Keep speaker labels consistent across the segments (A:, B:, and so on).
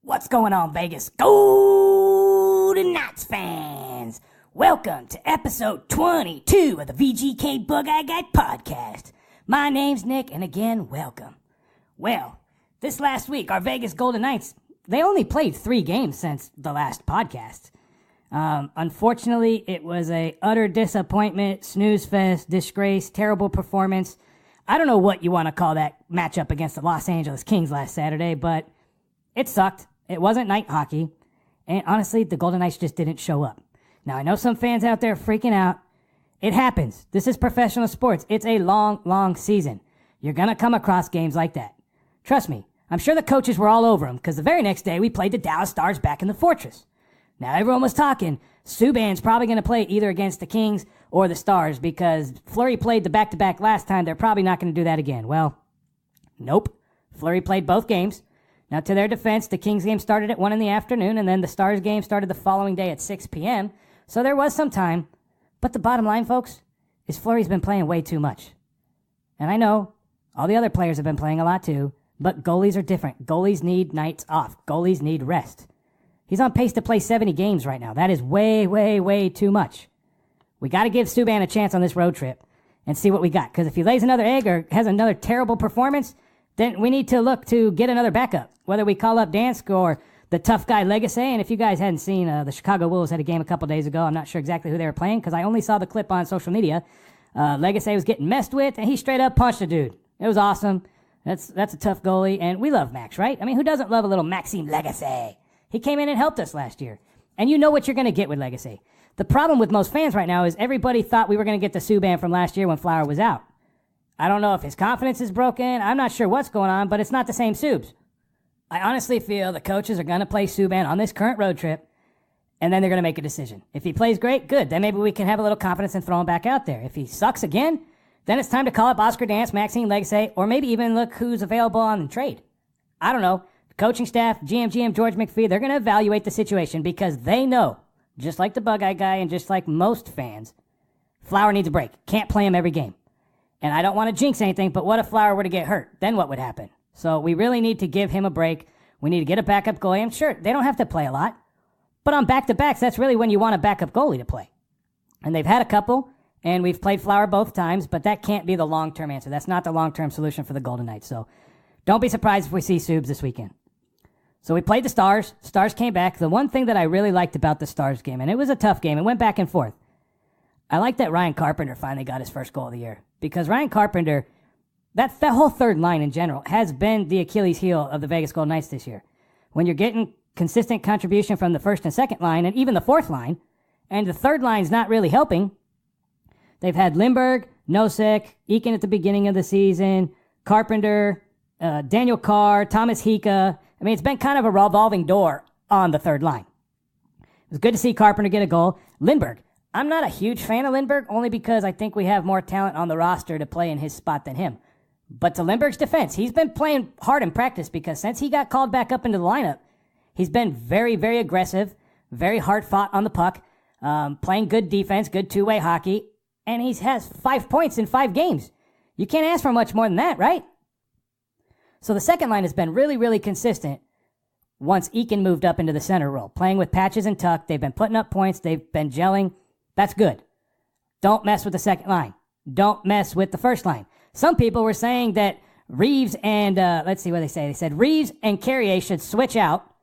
A: What's going on, Vegas Golden Knights fans? Welcome to episode 22 of the VGKbugeyeGuy Podcast. My name's Nick, and again, welcome. Well, this last week, our Vegas Golden Knights, they only played 3 games since the last podcast. Unfortunately, it was a utter disappointment, snooze fest, disgrace, terrible performance. I don't know what you want to call that matchup against the Los Angeles Kings last Saturday, but it sucked. It wasn't night hockey. And honestly, the Golden Knights just didn't show up. Now, I know some fans out there freaking out. It happens. This is professional sports. It's a long, long season. You're going to come across games like that. Trust me, I'm sure the coaches were all over them because the very next day we played the Dallas Stars back in the Fortress. Now, everyone was talking, Subban's probably going to play either against the Kings or the Stars because Fleury played the back-to-back last time. They're probably not going to do that again. Well, nope. Fleury played both games. Now, to their defense, the Kings game started at 1 in the afternoon, and then the Stars game started the following day at 6 p.m., so there was some time. But the bottom line, folks, is Fleury's been playing way too much. And I know all the other players have been playing a lot too, but goalies are different. Goalies need nights off. Goalies need rest. He's on pace to play 70 games right now. That is way, way, way too much. We got to give Subban a chance on this road trip and see what we got, because if he lays another egg or has another terrible performance, then we need to look to get another backup, whether we call up Dansk or the tough guy Legacy. And if you guys hadn't seen, the Chicago Wolves had a game a couple days ago. I'm not sure exactly who they were playing because I only saw the clip on social media. Legacy was getting messed with, and he straight up punched a dude. It was awesome. That's a tough goalie, and we love Max, right? I mean, who doesn't love a little Maxime Legacy? He came in and helped us last year. And you know what you're going to get with Legacy. The problem with most fans right now is everybody thought we were going to get the Subban from last year when Fleury was out. I don't know if his confidence is broken. I'm not sure what's going on, but it's not the same Subs. I honestly feel the coaches are going to play Subban on this current road trip, and then they're going to make a decision. If he plays great, good. Then maybe we can have a little confidence and throw him back out there. If he sucks again, then it's time to call up Oscar Dansk, Maxime Legacy, or maybe even look who's available on the trade. I don't know. The coaching staff, GM George McPhee, they're going to evaluate the situation because they know, just like the Bug Eye guy and just like most fans, Fleury needs a break. Can't play him every game. And I don't want to jinx anything, but what if Fleury were to get hurt? Then what would happen? So we really need to give him a break. We need to get a backup goalie. And sure, they don't have to play a lot. But on back-to-backs, that's really when you want a backup goalie to play. And they've had a couple, and we've played Fleury both times, but that can't be the long-term answer. That's not the long-term solution for the Golden Knights. So don't be surprised if we see Subs this weekend. So we played the Stars. Stars came back. The one thing that I really liked about the Stars game, and it was a tough game, it went back and forth. I like that Ryan Carpenter finally got his first goal of the year. Because Ryan Carpenter, that whole third line in general, has been the Achilles heel of the Vegas Golden Knights this year. When you're getting consistent contribution from the first and second line, and even the fourth line, and the third line's not really helping, they've had Lindbergh, Nosek, Eakin at the beginning of the season, Carpenter, Daniel Carr, Thomas Hika. I mean, it's been kind of a revolving door on the third line. It was good to see Carpenter get a goal. Lindbergh. I'm not a huge fan of Lindbergh, only because I think we have more talent on the roster to play in his spot than him. But to Lindbergh's defense, he's been playing hard in practice because since he got called back up into the lineup, he's been very, very aggressive, very hard-fought on the puck, playing good defense, good two-way hockey, and he has 5 points in 5 games. You can't ask for much more than that, right? So the second line has been really, really consistent once Eakin moved up into the center role, playing with Patches and Tuck. They've been putting up points. They've been gelling. That's good. Don't mess with the second line. Don't mess with the first line. Some people were saying that Reeves and, let's see what they say. They said Reeves and Carrier should switch out,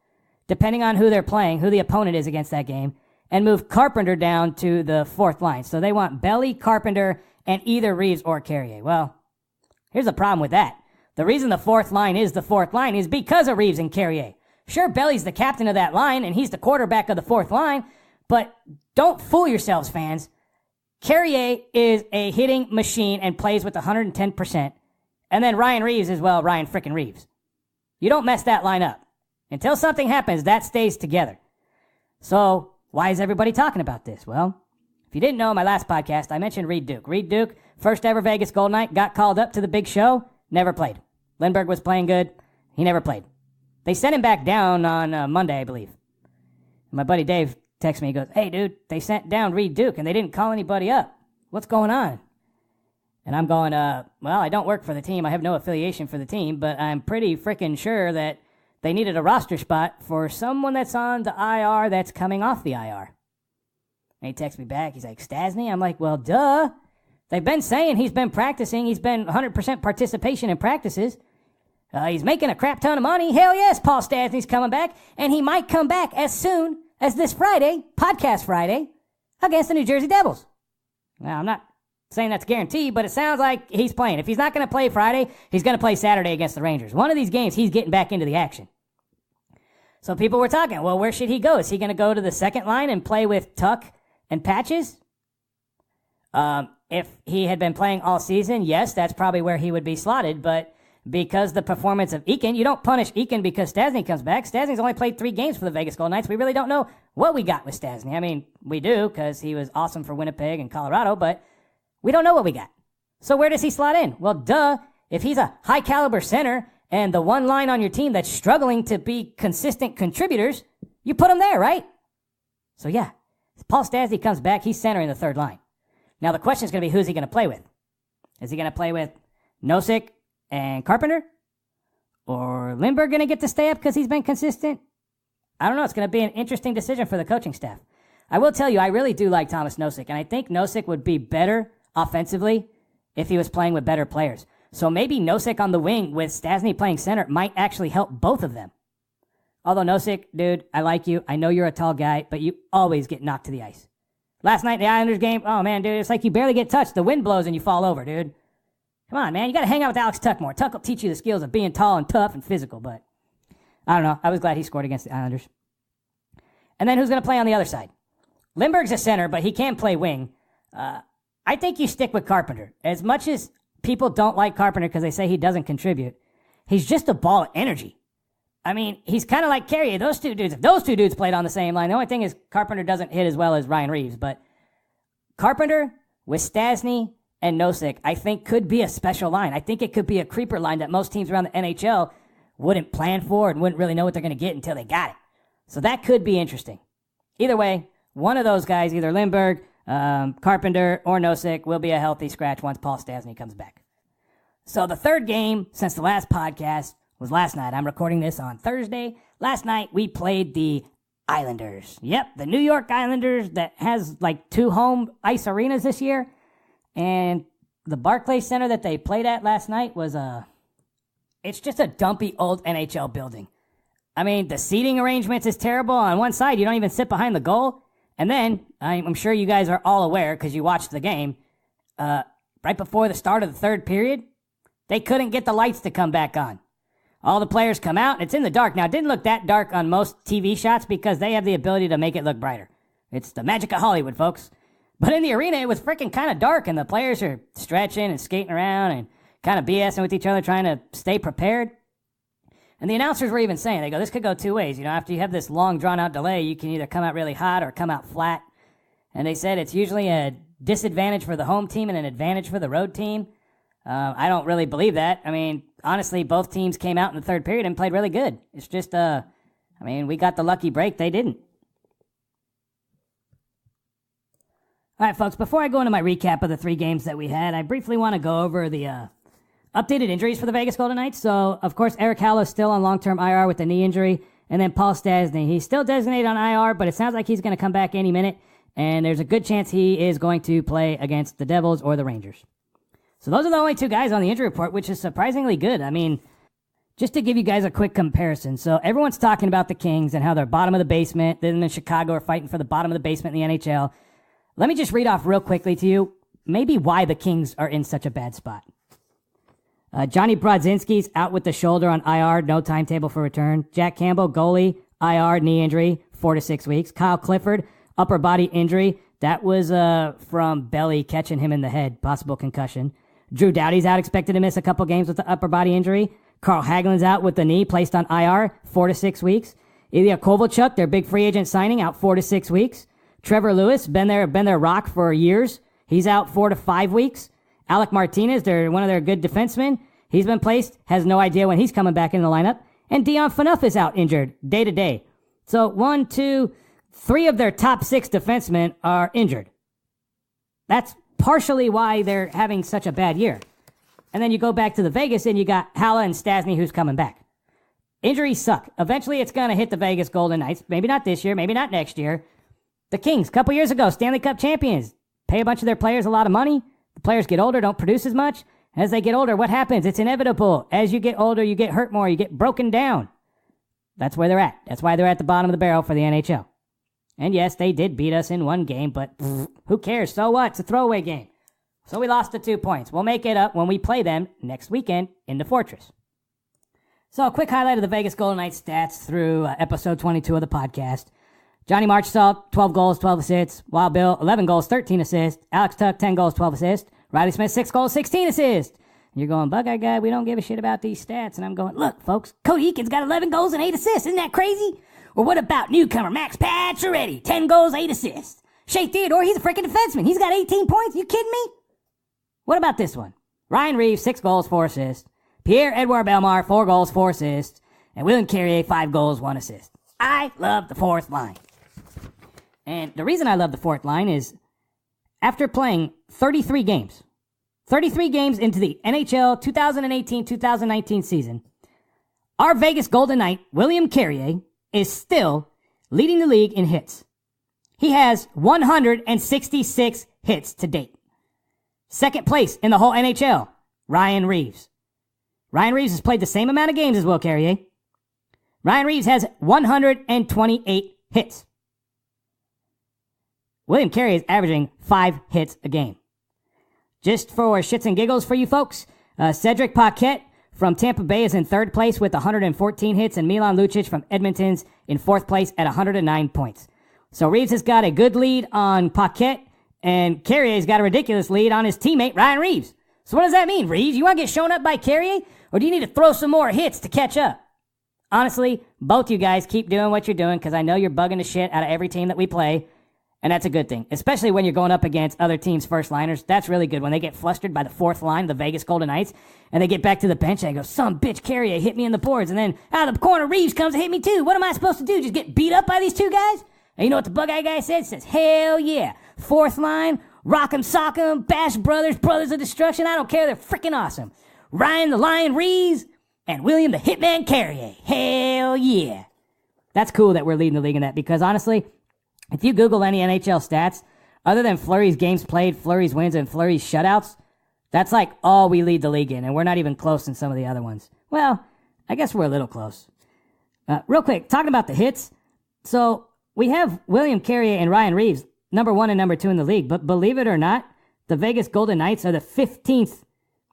A: depending on who they're playing, who the opponent is against that game, and move Carpenter down to the fourth line. So they want Belly, Carpenter, and either Reeves or Carrier. Well, here's the problem with that. The reason the fourth line is the fourth line is because of Reeves and Carrier. Sure, Belly's the captain of that line, and he's the quarterback of the fourth line, but don't fool yourselves, fans. Carrier is a hitting machine and plays with 110%. And then Ryan Reeves is, well, Ryan frickin' Reeves. You don't mess that line up. Until something happens, that stays together. So, why is everybody talking about this? Well, if you didn't know my last podcast, I mentioned Reed Duke. Reed Duke, first ever Vegas Golden Knight, got called up to the big show, never played. Lindbergh was playing good. He never played. They sent him back down on Monday, I believe. My buddy Dave texts me, he goes, "Hey, dude, they sent down Reed Duke, and they didn't call anybody up. What's going on?" And I'm going, well, I don't work for the team. I have no affiliation for the team, but I'm pretty freaking sure that they needed a roster spot for someone that's on the IR that's coming off the IR. And he texts me back. He's like, Stastny? I'm like, well, duh. They've been saying he's been practicing. He's been 100% participation in practices. He's making a crap ton of money. Hell yes, Paul Stastny's coming back. And he might come back as soon as this Friday, Podcast Friday, against the New Jersey Devils. Now, I'm not saying that's guaranteed, but it sounds like he's playing. If he's not going to play Friday, he's going to play Saturday against the Rangers. One of these games, he's getting back into the action. So people were talking, well, where should he go? Is he going to go to the second line and play with Tuck and Patches? If he had been playing all season, yes, that's probably where he would be slotted, but because the performance of Eakin, you don't punish Eakin because Stastny comes back. Stastny's only played 3 games for the Vegas Golden Knights. We really don't know what we got with Stastny. I mean, we do because he was awesome for Winnipeg and Colorado, but we don't know what we got. So where does he slot in? Well, duh. If he's a high-caliber center and the one line on your team that's struggling to be consistent contributors, you put him there, right? So, yeah, if Paul Stastny comes back, he's centering the third line. Now, the question is going to be, who's he going to play with? Is he going to play with Nosek and Carpenter? Or Lindbergh going to get to stay up because he's been consistent? I don't know. It's going to be an interesting decision for the coaching staff. I will tell you, I really do like Thomas Nosek, and I think Nosek would be better offensively if he was playing with better players. So maybe Nosek on the wing with Stastny playing center might actually help both of them. Although Nosek, dude, I like you. I know you're a tall guy, but you always get knocked to the ice. Last night in the Islanders game, oh man, dude, it's like you barely get touched. The wind blows and you fall over, dude. Come on, man. You got to hang out with Alex Tuck more. Tuck will teach you the skills of being tall and tough and physical, but I don't know. I was glad he scored against the Islanders. And then who's going to play on the other side? Lindbergh's a center, but he can play wing. I think you stick with Carpenter. As much as people don't like Carpenter because they say he doesn't contribute, he's just a ball of energy. I mean, he's kind of like Carrier. Those two dudes, if those two dudes played on the same line, the only thing is Carpenter doesn't hit as well as Ryan Reeves, but Carpenter with Stastny and Nosek, I think could be a special line. I think it could be a creeper line that most teams around the NHL wouldn't plan for and wouldn't really know what they're going to get until they got it. So that could be interesting. Either way, one of those guys, either Lindbergh, Carpenter, or Nosek, will be a healthy scratch once Paul Stastny comes back. So the third game since the last podcast was last night. I'm recording this on Thursday. Last night, we played the Islanders. Yep, the New York Islanders that has like 2 home ice arenas this year. And the Barclays Center that they played at last night was it's just a dumpy old NHL building. I mean, the seating arrangements is terrible. On one side, you don't even sit behind the goal. And then, I'm sure you guys are all aware because you watched the game, right before the start of the third period, they couldn't get the lights to come back on. All the players come out, and it's in the dark. Now, it didn't look that dark on most TV shots because they have the ability to make it look brighter. It's the magic of Hollywood, folks. But in the arena, it was freaking kind of dark, and the players are stretching and skating around and kind of BSing with each other, trying to stay prepared. And the announcers were even saying, they go, this could go 2 ways. You know, after you have this long, drawn-out delay, you can either come out really hot or come out flat. And they said it's usually a disadvantage for the home team and an advantage for the road team. I don't really believe that. I mean, honestly, both teams came out in the third period and played really good. It's just, we got the lucky break. They didn't. All right, folks, before I go into my recap of the 3 games that we had, I briefly want to go over the updated injuries for the Vegas Golden Knights. So, of course, Eric Hallo's still on long-term IR with a knee injury. And then Paul Stastny, he's still designated on IR, but it sounds like he's going to come back any minute. And there's a good chance he is going to play against the Devils or the Rangers. So those are the only 2 guys on the injury report, which is surprisingly good. I mean, just to give you guys a quick comparison. So everyone's talking about the Kings and how they're bottom of the basement. Then in Chicago are fighting for the bottom of the basement in the NHL. Let me just read off real quickly to you maybe why the Kings are in such a bad spot. Johnny Brodzinski's out with the shoulder on IR, no timetable for return. Jack Campbell, goalie, IR, knee injury, 4 to 6 weeks. Kyle Clifford, upper body injury. That was from Belly catching him in the head, possible concussion. Drew Doughty's out, expected to miss a couple games with the upper body injury. Carl Hagelin's out with the knee, placed on IR, 4 to 6 weeks. Ilya Kovalchuk, their big free agent signing, out 4 to 6 weeks. Trevor Lewis, been their rock for years. He's out 4 to 5 weeks. Alec Martinez, one of their good defensemen. He's been placed, has no idea when he's coming back in the lineup. And Dion Phaneuf is out injured day to day. So 1, 2, 3 of their top 6 defensemen are injured. That's partially why they're having such a bad year. And then you go back to the Vegas and you got Halle and Stastny who's coming back. Injuries suck. Eventually, it's going to hit the Vegas Golden Knights. Maybe not this year, maybe not next year. The Kings, a couple years ago, Stanley Cup champions, pay a bunch of their players a lot of money. The players get older, don't produce as much. As they get older, what happens? It's inevitable. As you get older, you get hurt more, you get broken down. That's where they're at. That's why they're at the bottom of the barrel for the NHL. And yes, they did beat us in one game, but who cares? So what? It's a throwaway game. So we lost the 2 points. We'll make it up when we play them next weekend in the Fortress. So a quick highlight of the Vegas Golden Knights stats through episode 22 of the podcast. Johnny Marchessault, 12 goals, 12 assists. Wild Bill, 11 goals, 13 assists. Alex Tuck, 10 goals, 12 assists. Riley Smith, 6 goals, 16 assists. And you're going, Bug Eye Guy, we don't give a shit about these stats. And I'm going, look, folks, Cody Eakin's got 11 goals and 8 assists. Isn't that crazy? Or what about newcomer Max Pacioretty, 10 goals, 8 assists? Shea Theodore, he's a freaking defenseman. He's got 18 points. You kidding me? What about this one? Ryan Reeves, 6 goals, 4 assists. Pierre-Edouard Bellemare, 4 goals, 4 assists. And William Carrier, 5 goals, 1 assist. I love the fourth line. And the reason I love the fourth line is after playing 33 games into the NHL 2018-2019 season, our Vegas Golden Knight, William Carrier, is still leading the league in hits. He has 166 hits to date. Second place in the whole NHL, Ryan Reeves. Ryan Reeves has played the same amount of games as Will Carrier. Ryan Reeves has 128 hits. William Carrier is averaging 5 hits a game. Just for shits and giggles for you folks, Cedric Paquette from Tampa Bay is in third place with 114 hits, and Milan Lucic from Edmonton's in fourth place at 109 points. So Reeves has got a good lead on Paquette, and Carrier's got a ridiculous lead on his teammate, Ryan Reeves. So what does that mean, Reeves? You want to get shown up by Carrier, or do you need to throw some more hits to catch up? Honestly, both you guys keep doing what you're doing, because I know you're bugging the shit out of every team that we play, and that's a good thing, especially when you're going up against other teams' first-liners. That's really good when they get flustered by the fourth line of the Vegas Golden Knights, and they get back to the bench, and they go, some bitch Carrier hit me in the boards, and then out of the corner, Reeves comes and hit me too. What am I supposed to do, just get beat up by these two guys? And you know what the Bug Eye Guy said? It says, hell yeah. Fourth line, rock 'em, sock 'em, Bash Brothers, Brothers of Destruction. I don't care, they're freaking awesome. Ryan the Lion Reeves and William the Hitman Carrier. Hell yeah. That's cool that we're leading the league in that, because honestly, if you Google any NHL stats, other than Fleury's games played, Fleury's wins, and Fleury's shutouts, that's like all we lead the league in, and we're not even close in some of the other ones. Well, I guess we're a little close. Real quick, talking about the hits. So we have William Carrier and Ryan Reeves, number 1 and number 2 in the league, but believe it or not, the Vegas Golden Knights are the 15th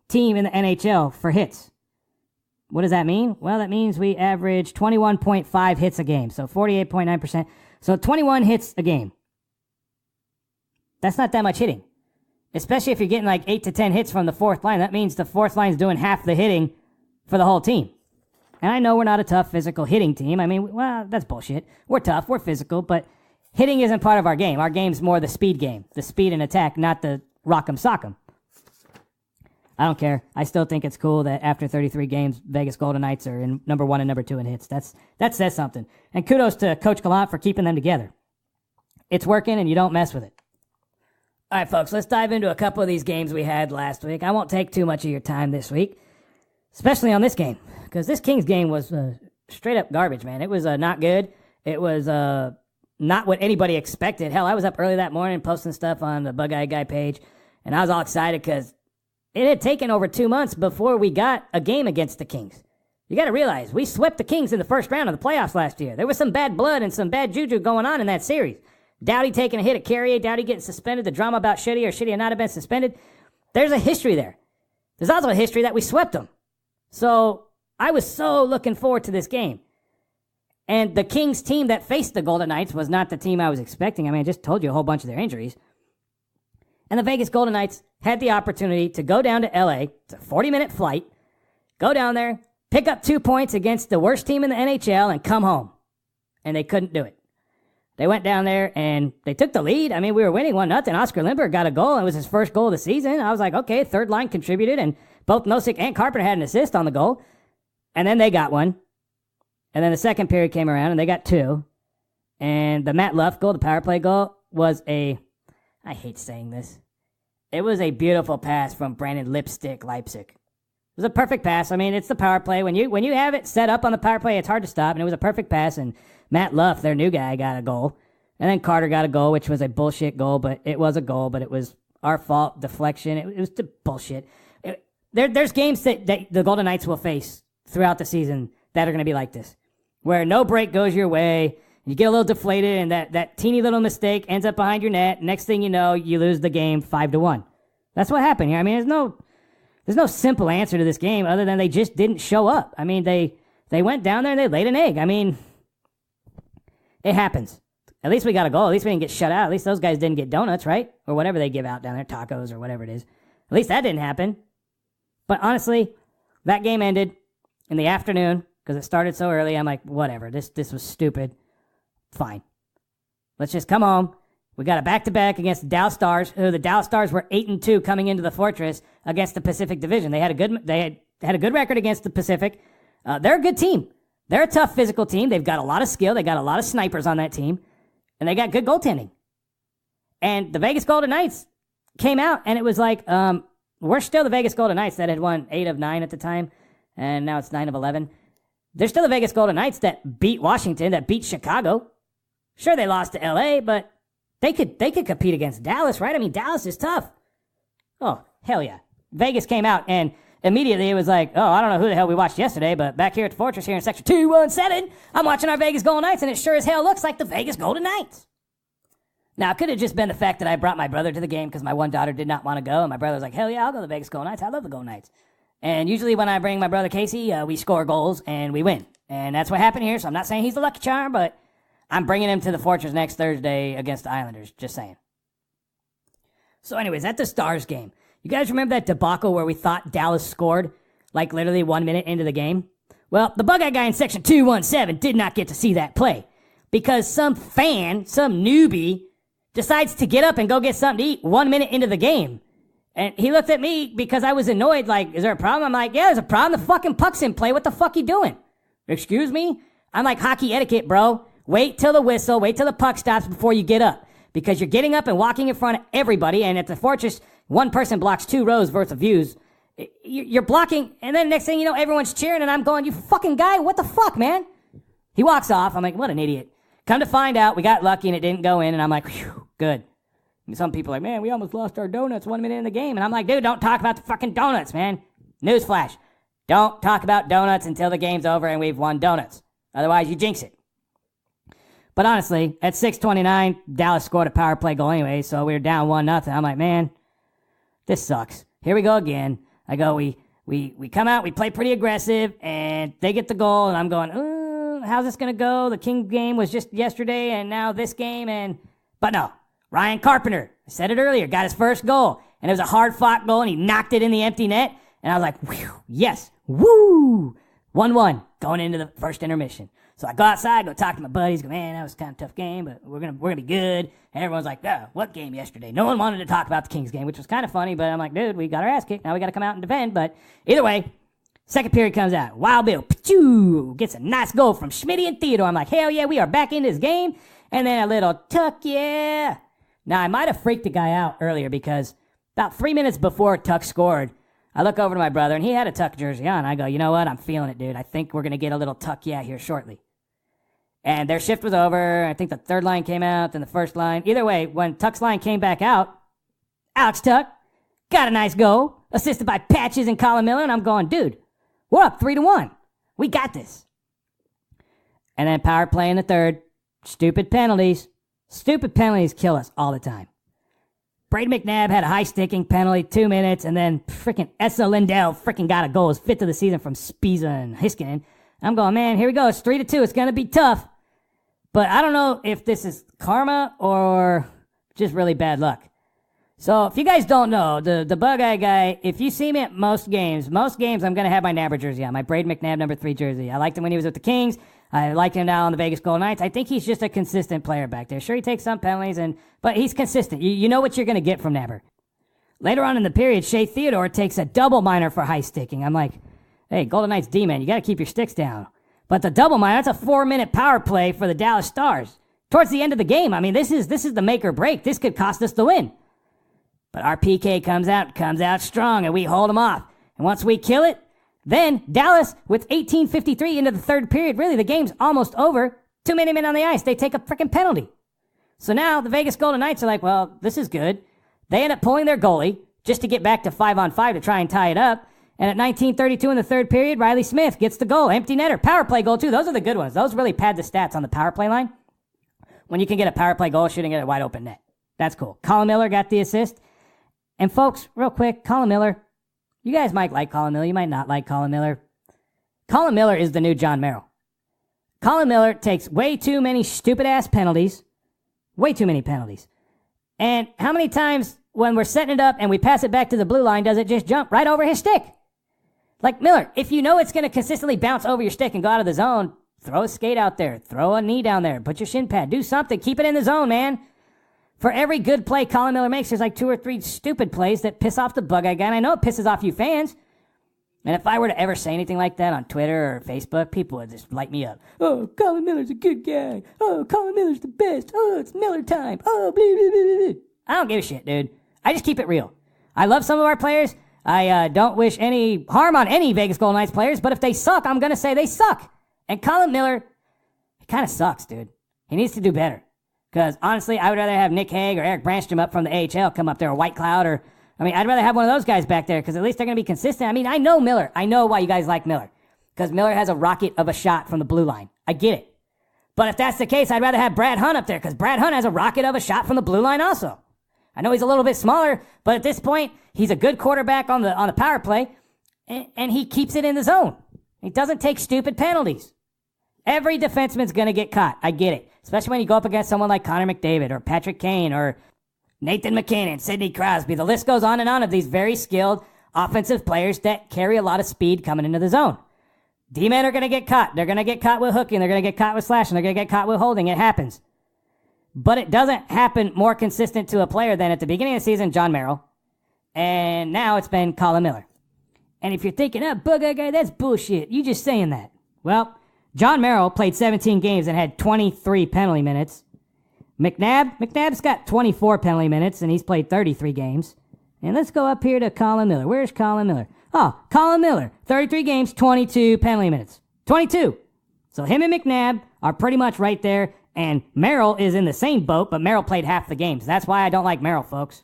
A: team in the NHL for hits. What does that mean? Well, that means we average 21.5 hits a game, so 48.9%. So 21 hits a game. That's not that much hitting. Especially if you're getting like 8 to 10 hits from the fourth line. That means the fourth line's doing half the hitting for the whole team. And I know we're not a tough physical hitting team. I mean, well, that's bullshit. We're tough, we're physical, but hitting isn't part of our game. Our game's more the speed game. The speed and attack, not the rock 'em, sock 'em. I don't care. I still think it's cool that after 33 games, Vegas Golden Knights are in number 1 and number 2 in hits. That says something. And kudos to Coach Gallant for keeping them together. It's working, and you don't mess with it. All right, folks, let's dive into a couple of these games we had last week. I won't take too much of your time this week, especially on this game, because this Kings game was straight up garbage, man. It was not good. It was not what anybody expected. Hell, I was up early that morning posting stuff on the Bug Eye Guy page, and I was all excited because it had taken over 2 months before we got a game against the Kings. You got to realize, we swept the Kings in the first round of the playoffs last year. There was some bad blood and some bad juju going on in that series. Doughty taking a hit at Carrier, Doughty getting suspended, the drama about should he or should he not have been suspended. There's a history there. There's also a history that we swept them. So I was so looking forward to this game. And the Kings team that faced the Golden Knights was not the team I was expecting. I mean, I just told you a whole bunch of their injuries. And the Vegas Golden Knights had the opportunity to go down to LA. It's a 40-minute flight. Go down there, pick up 2 points against the worst team in the NHL, and come home. And they couldn't do it. They went down there, and they took the lead. I mean, we were winning 1-0. Oscar Lindbergh got a goal. It was his first goal of the season. I was like, okay, third line contributed, and both Nosek and Carpenter had an assist on the goal. And then they got one. And then the second period came around, and they got 2. And the Matt Luff goal, the power play goal, was I hate saying this. It was a beautiful pass from Brandon Lipstick Leipzig. It was a perfect pass. I mean, it's the power play. When you have it set up on the power play, it's hard to stop, and it was a perfect pass, and Matt Luff, their new guy, got a goal. And then Carter got a goal, which was a bullshit goal, but it was a goal, but it was our fault, deflection. It was bullshit. There's games that the Golden Knights will face throughout the season that are going to be like this, where no break goes your way, you get a little deflated, and that teeny little mistake ends up behind your net. Next thing you know, you lose the game 5-1. That's what happened here. I mean, there's no simple answer to this game other than they just didn't show up. I mean, they went down there and they laid an egg. I mean, it happens. At least we got a goal. At least we didn't get shut out. At least those guys didn't get donuts, right? Or whatever they give out down there, tacos or whatever it is. At least that didn't happen. But honestly, that game ended in the afternoon because it started so early. I'm like, whatever. This was stupid. Fine. Let's just come home. We got a back-to-back against the Dallas Stars, who the Dallas Stars were 8-2 coming into the Fortress against the Pacific Division. They had a good record against the Pacific. They're a good team. They're a tough physical team. They've got a lot of skill. They got a lot of snipers on that team, and they got good goaltending. And the Vegas Golden Knights came out, and it was like, we're still the Vegas Golden Knights that had won 8 of 9 at the time, and now it's 9 of 11. They're still the Vegas Golden Knights that beat Washington, that beat Chicago. Sure, they lost to LA, but they could compete against Dallas, right? I mean, Dallas is tough. Oh, hell yeah. Vegas came out, and immediately it was like, oh, I don't know who the hell we watched yesterday, but back here at the Fortress here in Section 217, I'm watching our Vegas Golden Knights, and it sure as hell looks like the Vegas Golden Knights. Now, it could have just been the fact that I brought my brother to the game because my one daughter did not want to go, and my brother was like, hell yeah, I'll go to the Vegas Golden Knights. I love the Golden Knights. And usually when I bring my brother Casey, we score goals, and we win. And that's what happened here, so I'm not saying he's the lucky charm, but I'm bringing him to the Fortress next Thursday against the Islanders, just saying. So anyways, at the Stars game, you guys remember that debacle where we thought Dallas scored, like literally 1 minute into the game? Well, the Bug-Eye Guy in Section 217 did not get to see that play because some fan, some newbie, decides to get up and go get something to eat 1 minute into the game. And he looked at me because I was annoyed, like, is there a problem? I'm like, yeah, there's a problem. The fucking puck's in play. What the fuck you doing? Excuse me? I'm like, hockey etiquette, bro. Wait till the whistle, wait till the puck stops before you get up. Because you're getting up and walking in front of everybody, and at the Fortress, one person blocks 2 rows worth of views. You're blocking, and then next thing you know, everyone's cheering, and I'm going, you fucking guy, what the fuck, man? He walks off. I'm like, what an idiot. Come to find out, we got lucky and it didn't go in, and I'm like, whew, good. And some people are like, man, we almost lost our donuts 1 minute in the game. And I'm like, dude, don't talk about the fucking donuts, man. Newsflash. Don't talk about donuts until the game's over and we've won donuts. Otherwise, you jinx it. But honestly, at 6:29, Dallas scored a power play goal anyway, so we were down 1-0. I'm like, man, this sucks. Here we go again. I go, we come out, we play pretty aggressive, and they get the goal, and I'm going, how's this going to go? The King game was just yesterday, and now this game, but no. Ryan Carpenter, I said it earlier, got his first goal, and it was a hard-fought goal, and he knocked it in the empty net, and I was like, whew, yes, woo! 1-1, going into the first intermission. So I go outside, go talk to my buddies, go, man, that was kind of a tough game, but we're gonna be good. And everyone's like, what game yesterday? No one wanted to talk about the Kings game, which was kind of funny, but I'm like, dude, we got our ass kicked. Now we got to come out and defend. But either way, second period comes out. Wild Bill, gets a nice goal from Schmitty and Theodore. I'm like, hell yeah, we are back in this game. And then a little tuck, yeah. Now, I might have freaked the guy out earlier because about 3 minutes before Tuck scored, I look over to my brother, and he had a Tuck jersey on. I go, you know what? I'm feeling it, dude. I think we're going to get a little Tuck yeah here shortly. And their shift was over. I think the third line came out, then the first line. Either way, when Tuck's line came back out, Alex Tuck got a nice goal, assisted by Patches and Colin Miller, and I'm going, dude, we're up 3-1. We got this. And then power play in the third. Stupid penalties. Stupid penalties kill us all the time. Brady McNabb had a high-sticking penalty, 2 minutes, and then frickin' Essa Lindell frickin' got a goal. His 5th of the season from Spiza and Hiskinen. I'm going, man, here we go. It's 3-2. It's going to be tough. But I don't know if this is karma or just really bad luck. So if you guys don't know, the Bug-Eye Guy, if you see me at most games I'm going to have my Nabber jersey on, my Brady McNabb number 3 jersey. I liked him when he was with the Kings. I like him now on the Vegas Golden Knights. I think he's just a consistent player back there. Sure, he takes some penalties, but he's consistent. You know what you're going to get from Nabber. Later on in the period, Shea Theodore takes a double minor for high sticking. I'm like, hey, Golden Knights D-man, you got to keep your sticks down. But the double minor, that's a 4-minute power play for the Dallas Stars. Towards the end of the game, I mean, this is the make or break. This could cost us the win. But our PK comes out strong, and we hold them off. And once we kill it, Then Dallas with 18:53 into the third period. Really, the game's almost over. 2 minute men on the ice. They take a freaking penalty. So now the Vegas Golden Knights are like, well, this is good. They end up pulling their goalie just to get back to 5-on-5 to try and tie it up. And at 19:32 in the third period, Riley Smith gets the goal. Empty netter. Power play goal, too. Those are the good ones. Those really pad the stats on the power play line. When you can get a power play goal shooting at a wide open net. That's cool. Colin Miller got the assist. And folks, real quick, Colin Miller. You guys might like Colin Miller. You might not like Colin Miller. Colin Miller is the new John Merrill. Colin Miller takes way too many stupid-ass penalties. Way too many penalties. And how many times when we're setting it up and we pass it back to the blue line does it just jump right over his stick? Like, Miller, if you know it's going to consistently bounce over your stick and go out of the zone, throw a skate out there. Throw a knee down there. Put your shin pad. Do something. Keep it in the zone, man. For every good play Colin Miller makes, there's like 2 or 3 stupid plays that piss off the Bug-Eye guy. And I know it pisses off you fans. And if I were to ever say anything like that on Twitter or Facebook, people would just light me up. Oh, Colin Miller's a good guy. Oh, Colin Miller's the best. Oh, it's Miller time. Oh, blah, blah, blah, blah. I don't give a shit, dude. I just keep it real. I love some of our players. I don't wish any harm on any Vegas Golden Knights players, but if they suck, I'm going to say they suck. And Colin Miller, he kind of sucks, dude. He needs to do better. Because, honestly, I would rather have Nick Hague or Eric Branstrom up from the AHL come up there, or White Cloud, or, I'd rather have one of those guys back there, because at least they're going to be consistent. I know Miller. I know why you guys like Miller. Because Miller has a rocket of a shot from the blue line. I get it. But if that's the case, I'd rather have Brad Hunt up there, because Brad Hunt has a rocket of a shot from the blue line also. I know he's a little bit smaller, but at this point, he's a good quarterback on the power play, and he keeps it in the zone. He doesn't take stupid penalties. Every defenseman's going to get caught. I get it. Especially when you go up against someone like Connor McDavid or Patrick Kane or Nathan McKinnon, Sidney Crosby. The list goes on and on of these very skilled offensive players that carry a lot of speed coming into the zone. D-men are going to get caught. They're going to get caught with hooking. They're going to get caught with slashing. They're going to get caught with holding. It happens. But it doesn't happen more consistent to a player than at the beginning of the season, John Merrill. And now it's been Colin Miller. And if you're thinking, Bug-Eye guy, that's bullshit. You just saying that. Well, John Merrill played 17 games and had 23 penalty minutes. McNabb's got 24 penalty minutes, and he's played 33 games. And let's go up here to Colin Miller. Where's Colin Miller? Oh, Colin Miller, 33 games, 22 penalty minutes. 22. So him and McNabb are pretty much right there, and Merrill is in the same boat, but Merrill played half the games. That's why I don't like Merrill, folks.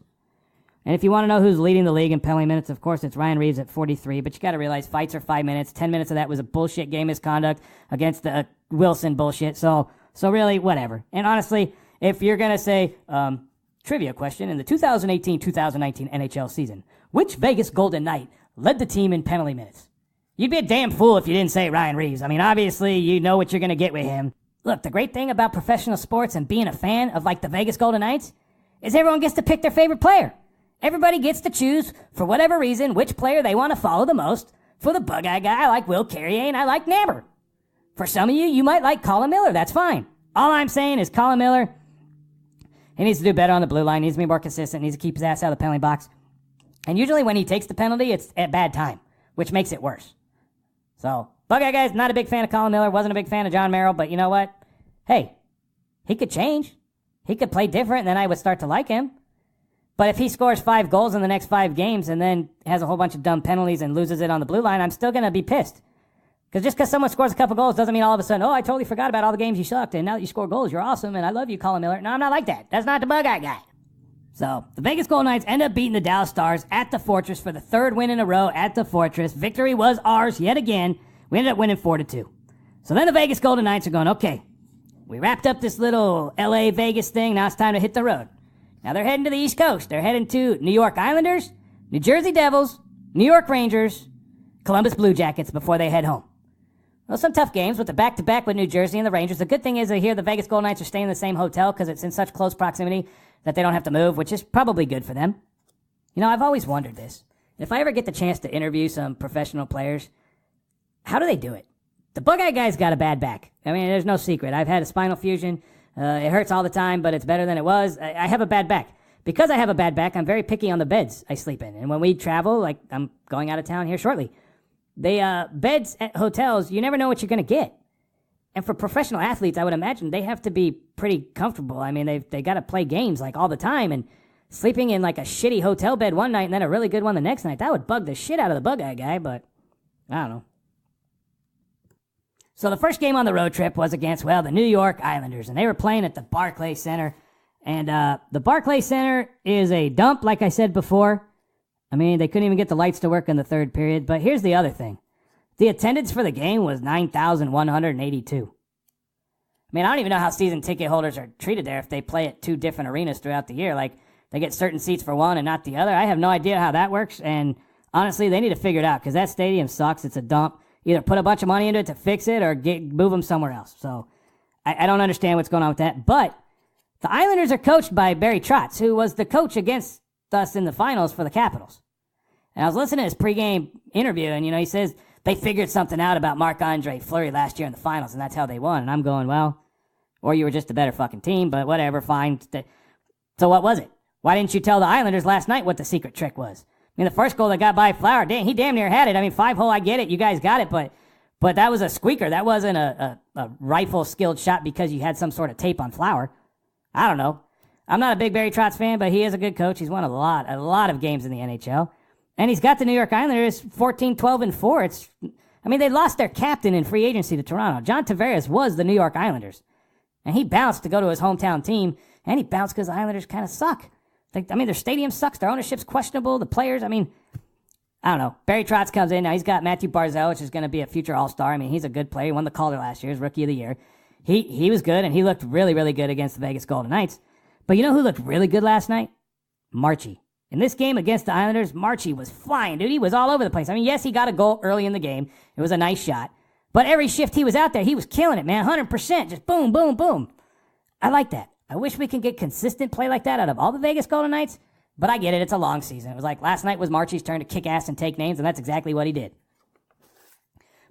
A: And if you want to know who's leading the league in penalty minutes, of course, it's Ryan Reeves at 43. But you got to realize fights are 5 minutes. 10 minutes of that was a bullshit game misconduct against the Wilson bullshit. So really, whatever. And honestly, if you're going to say, trivia question, in the 2018-2019 NHL season, which Vegas Golden Knight led the team in penalty minutes? You'd be a damn fool if you didn't say Ryan Reeves. Obviously, you know what you're going to get with him. Look, the great thing about professional sports and being a fan of, the Vegas Golden Knights is everyone gets to pick their favorite player. Everybody gets to choose, for whatever reason, which player they want to follow the most. For the Bug-Eye guy, I like Will Carrier and I like Namber. For some of you, you might like Colin Miller. That's fine. All I'm saying is Colin Miller, he needs to do better on the blue line. He needs to be more consistent. He needs to keep his ass out of the penalty box. And usually when he takes the penalty, it's at bad time, which makes it worse. So, Bug-Eye guy's not a big fan of Colin Miller, wasn't a big fan of John Merrill, but you know what? Hey, he could change. He could play different, and then I would start to like him. But if he scores 5 goals in the next 5 games and then has a whole bunch of dumb penalties and loses it on the blue line, I'm still going to be pissed. Because just because someone scores a couple goals doesn't mean all of a sudden, I totally forgot about all the games you sucked, and now that you score goals, you're awesome, and I love you, Colin Miller. No, I'm not like that. That's not the Bug-Eye guy. So, the Vegas Golden Knights end up beating the Dallas Stars at the Fortress for the 3rd win in a row at the Fortress. Victory was ours yet again. We ended up winning 4-2. So then the Vegas Golden Knights are going, okay, we wrapped up this little LA-Vegas thing, now it's time to hit the road. Now they're heading to the East Coast. They're heading to New York Islanders, New Jersey Devils, New York Rangers, Columbus Blue Jackets before they head home. Well, some tough games with the back-to-back with New Jersey and the Rangers. The good thing is I hear the Vegas Golden Knights are staying in the same hotel because it's in such close proximity that they don't have to move, which is probably good for them. I've always wondered this. If I ever get the chance to interview some professional players, how do they do it? The Bug-Eye guy's got a bad back. There's no secret. I've had a spinal fusion. It hurts all the time, but it's better than it was. I have a bad back. Because I have a bad back, I'm very picky on the beds I sleep in. And when we travel, like I'm going out of town here shortly, the beds at hotels, you never know what you're going to get. And for professional athletes, I would imagine they have to be pretty comfortable. They got to play games like all the time. And sleeping in like a shitty hotel bed one night and then a really good one the next night, that would bug the shit out of the Bug-Eye guy. But I don't know. So the first game on the road trip was against, well, the New York Islanders, and they were playing at the Barclays Center. And the Barclays Center is a dump, like I said before. I mean, they couldn't even get the lights to work in the third period. But here's the other thing. The attendance for the game was 9,182. I mean, I don't even know how season ticket holders are treated there if they play at two different arenas throughout the year. Like, they get certain seats for one and not the other. I have no idea how that works. And honestly, they need to figure it out because that stadium sucks. It's a dump. Either put a bunch of money into it to fix it or move them somewhere else. So I don't understand what's going on with that. But the Islanders are coached by Barry Trotz, who was the coach against us in the finals for the Capitals. And I was listening to his pregame interview, and, he says they figured something out about Marc-Andre Fleury last year in the finals, and that's how they won. And I'm going, well, or you were just a better fucking team, but whatever, fine. So what was it? Why didn't you tell the Islanders last night what the secret trick was? I mean, the first goal that got by Flower, he damn near had it. I mean, 5-hole, I get it. You guys got it, but that was a squeaker. That wasn't a rifle-skilled shot because you had some sort of tape on Flower. I don't know. I'm not a big Barry Trotz fan, but he is a good coach. He's won a lot of games in the NHL. And he's got the New York Islanders 14-12-4. They lost their captain in free agency to Toronto. John Tavares was the New York Islanders. And he bounced to go to his hometown team, and he bounced because the Islanders kind of suck. Their stadium sucks. Their ownership's questionable. The players, I don't know. Barry Trotz comes in. Now he's got Matthew Barzal, which is going to be a future All-Star. He's a good player. He won the Calder last year. He's Rookie of the Year. He was good, and he looked really, really good against the Vegas Golden Knights. But you know who looked really good last night? Marchie. In this game against the Islanders, Marchie was flying, dude. He was all over the place. Yes, he got a goal early in the game. It was a nice shot. But every shift he was out there, he was killing it, man. 100%. Just boom, boom, boom. I like that. I wish we could get consistent play like that out of all the Vegas Golden Knights, but I get it. It's a long season. It was like last night was Marchie's turn to kick ass and take names, and that's exactly what he did.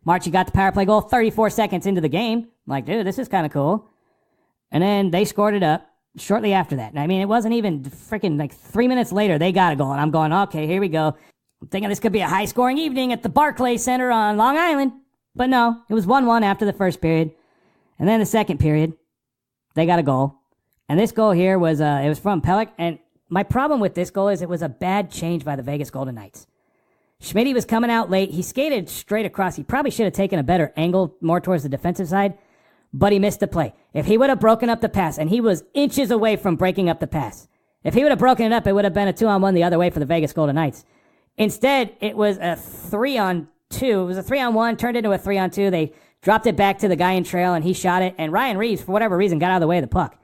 A: Marchie got the power play goal 34 seconds into the game. I'm like, dude, this is kind of cool. And then they scored it up shortly after that. It wasn't even freaking 3 minutes later, they got a goal, and I'm going, okay, here we go. I'm thinking this could be a high-scoring evening at the Barclays Center on Long Island. But no, it was 1-1 after the first period. And then the second period, they got a goal. And this goal here was, it was from Pelech. And my problem with this goal is it was a bad change by the Vegas Golden Knights. Schmitty was coming out late. He skated straight across. He probably should have taken a better angle more towards the defensive side, but he missed the play. If he would have broken up the pass, and he was inches away from breaking up the pass, if he would have broken it up, it would have been a 2-on-1 the other way for the Vegas Golden Knights. Instead, it was a 3-on-2. It was a 3-on-1, turned into a 3-on-2. They dropped it back to the guy in trail, and he shot it. And Ryan Reeves, for whatever reason, got out of the way of the puck.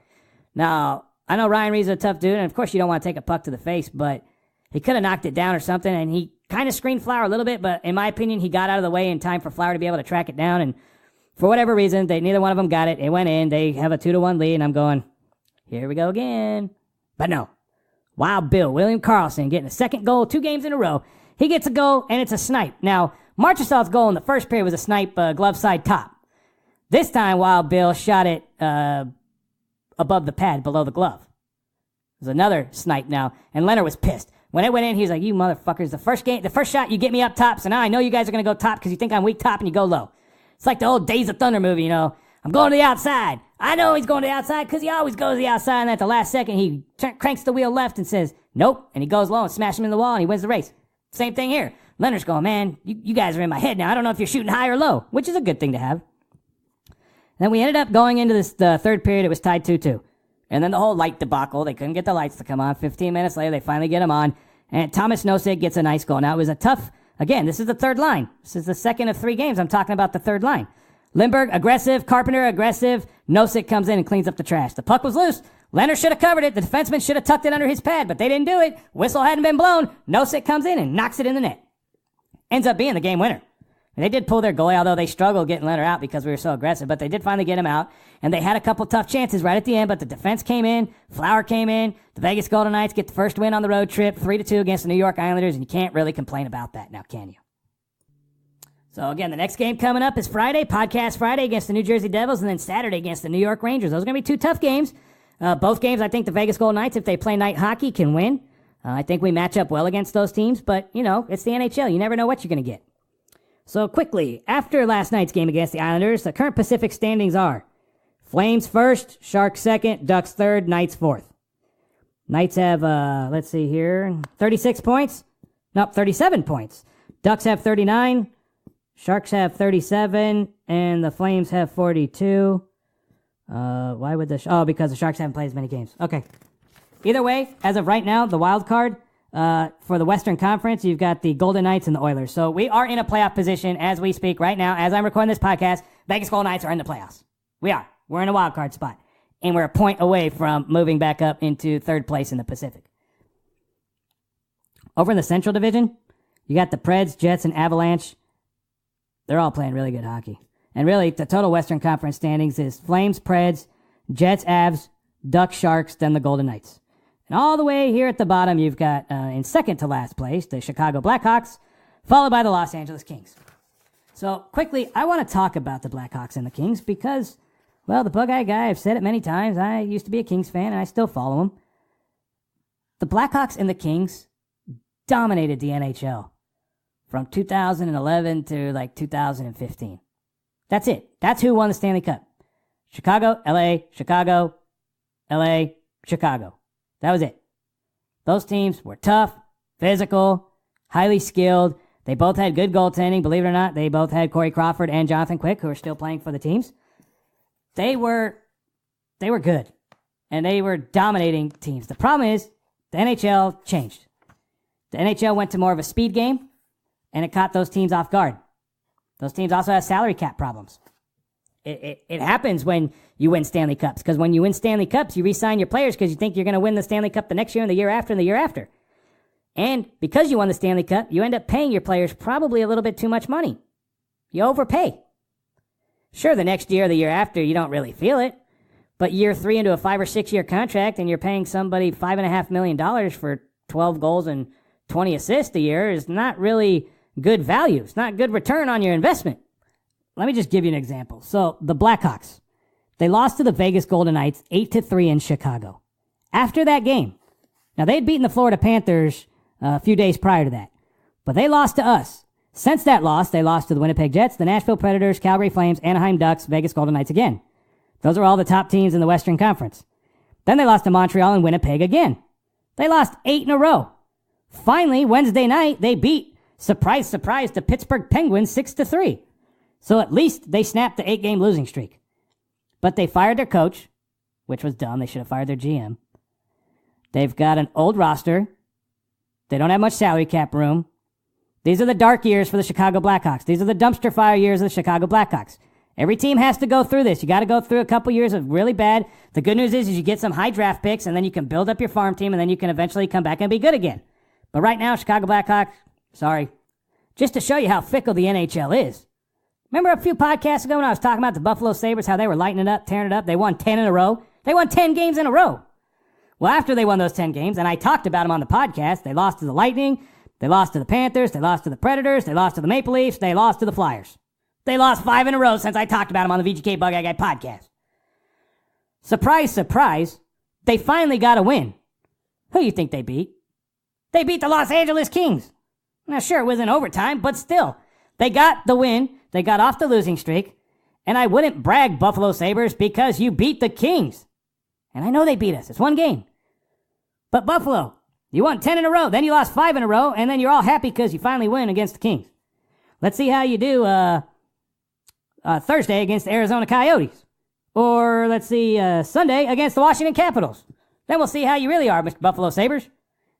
A: Now, I know Ryan Reeves is a tough dude, and of course you don't want to take a puck to the face, but he could have knocked it down or something, and he kind of screened Flower a little bit, but in my opinion, he got out of the way in time for Flower to be able to track it down, and for whatever reason, neither one of them got it. It went in. They have a 2-1 lead, and I'm going, here we go again. But no. Wild Bill, William Karlsson, getting a second goal 2 games in a row. He gets a goal, and it's a snipe. Now, Marchessault's goal in the first period was a snipe glove side top. This time, Wild Bill shot it above the pad, below the glove. It was another snipe now, and Leonard was pissed. When it went in, he was like, you motherfuckers, the first shot, you get me up top, so now I know you guys are going to go top because you think I'm weak top and you go low. It's like the old Days of Thunder movie, I'm going to the outside. I know he's going to the outside because he always goes to the outside, and at the last second, he cranks the wheel left and says, nope, and he goes low and smashes him in the wall, and he wins the race. Same thing here. Leonard's going, man, you guys are in my head now. I don't know if you're shooting high or low, which is a good thing to have. Then we ended up going into the third period. It was tied 2-2. And then the whole light debacle. They couldn't get the lights to come on. 15 minutes later, they finally get them on. And Thomas Nosek gets a nice goal. Now, it was a tough, again, this is the third line. This is the second of 3 games. I'm talking about the third line. Lindbergh, aggressive. Carpenter, aggressive. Nosek comes in and cleans up the trash. The puck was loose. Leonard should have covered it. The defenseman should have tucked it under his pad, but they didn't do it. Whistle hadn't been blown. Nosek comes in and knocks it in the net. Ends up being the game winner. And they did pull their goalie, although they struggled getting Leonard out because we were so aggressive, but they did finally get him out. And they had a couple tough chances right at the end, but the defense came in, Flower came in, the Vegas Golden Knights get the first win on the road trip, 3-2 against the New York Islanders, and you can't really complain about that now, can you? So again, the next game coming up is Friday, Podcast Friday against the New Jersey Devils, and then Saturday against the New York Rangers. Those are going to be 2 tough games. Both games, I think the Vegas Golden Knights, if they play night hockey, can win. I think we match up well against those teams, but, it's the NHL. You never know what you're going to get. So quickly, after last night's game against the Islanders, the current Pacific standings are Flames first, Sharks second, Ducks third, Knights fourth. Knights have, 36 points. Nope, 37 points. Ducks have 39, Sharks have 37, and the Flames have 42. Why would because the Sharks haven't played as many games. Okay. Either way, as of right now, the wild card for the Western Conference, you've got the Golden Knights and the Oilers. So we are in a playoff position as we speak right now. As I'm recording this podcast, Vegas Golden Knights are in the playoffs. We are. We're in a wild card spot. And we're a point away from moving back up into third place in the Pacific. Over in the Central Division, you got the Preds, Jets, and Avalanche. They're all playing really good hockey. And really, the total Western Conference standings is Flames, Preds, Jets, Avs, Ducks, Sharks, then the Golden Knights. And all the way here at the bottom, you've got, in second to last place, the Chicago Blackhawks, followed by the Los Angeles Kings. So, quickly, I want to talk about the Blackhawks and the Kings because, well, the Bug-Eye Guy, I've said it many times, I used to be a Kings fan, and I still follow them. The Blackhawks and the Kings dominated the NHL from 2011 to, 2015. That's it. That's who won the Stanley Cup. Chicago, LA, Chicago, LA, Chicago. That was it. Those teams were tough, physical, highly skilled. They both had good goaltending. Believe it or not, they both had Corey Crawford and Jonathan Quick, who are still playing for the teams. They were good, and they were dominating teams. The problem is the NHL changed. The NHL went to more of a speed game, and it caught those teams off guard. Those teams also have salary cap problems. It happens when you win Stanley Cups, because when you win Stanley Cups, you re-sign your players because you think you're going to win the Stanley Cup the next year and the year after and the year after. And because you won the Stanley Cup, you end up paying your players probably a little bit too much money. You overpay. Sure, the next year or the year after, you don't really feel it. But year 3 into a 5 or 6 year contract and you're paying somebody $5.5 million for 12 goals and 20 assists a year is not really good value. It's not good return on your investment. Let me just give you an example. So the Blackhawks, they lost to the Vegas Golden Knights 8-3 in Chicago. After that game, now they'd beaten the Florida Panthers a few days prior to that, but they lost to us. Since that loss, they lost to the Winnipeg Jets, the Nashville Predators, Calgary Flames, Anaheim Ducks, Vegas Golden Knights again. Those are all the top teams in the Western Conference. Then they lost to Montreal and Winnipeg again. They lost 8 in a row. Finally, Wednesday night, they beat, surprise, surprise, the Pittsburgh Penguins 6-3. So at least they snapped the 8-game losing streak. But they fired their coach, which was dumb. They should have fired their GM. They've got an old roster. They don't have much salary cap room. These are the dark years for the Chicago Blackhawks. These are the dumpster fire years of the Chicago Blackhawks. Every team has to go through this. You got to go through a couple years of really bad. The good news is you get some high draft picks, and then you can build up your farm team, and then you can eventually come back and be good again. But right now, Chicago Blackhawks, sorry. Just to show you how fickle the NHL is. Remember a few podcasts ago when I was talking about the Buffalo Sabres, how they were lighting it up, tearing it up? They won 10 in a row. They won 10 games in a row. Well, after they won those 10 games, and I talked about them on the podcast, they lost to the Lightning, they lost to the Panthers, they lost to the Predators, they lost to the Maple Leafs, they lost to the Flyers. They lost 5 in a row since I talked about them on the VGKbugeyeGuy Podcast. Surprise, surprise, they finally got a win. Who do you think they beat? They beat the Los Angeles Kings. Now, sure, it was in overtime, but still, they got the win. They got off the losing streak. And I wouldn't brag, Buffalo Sabres, because you beat the Kings. And I know they beat us. It's one game. But Buffalo, you won 10 in a row. Then you lost 5 in a row. And then you're all happy because you finally win against the Kings. Let's see how you do Thursday against the Arizona Coyotes. Or let's see Sunday against the Washington Capitals. Then we'll see how you really are, Mr. Buffalo Sabres.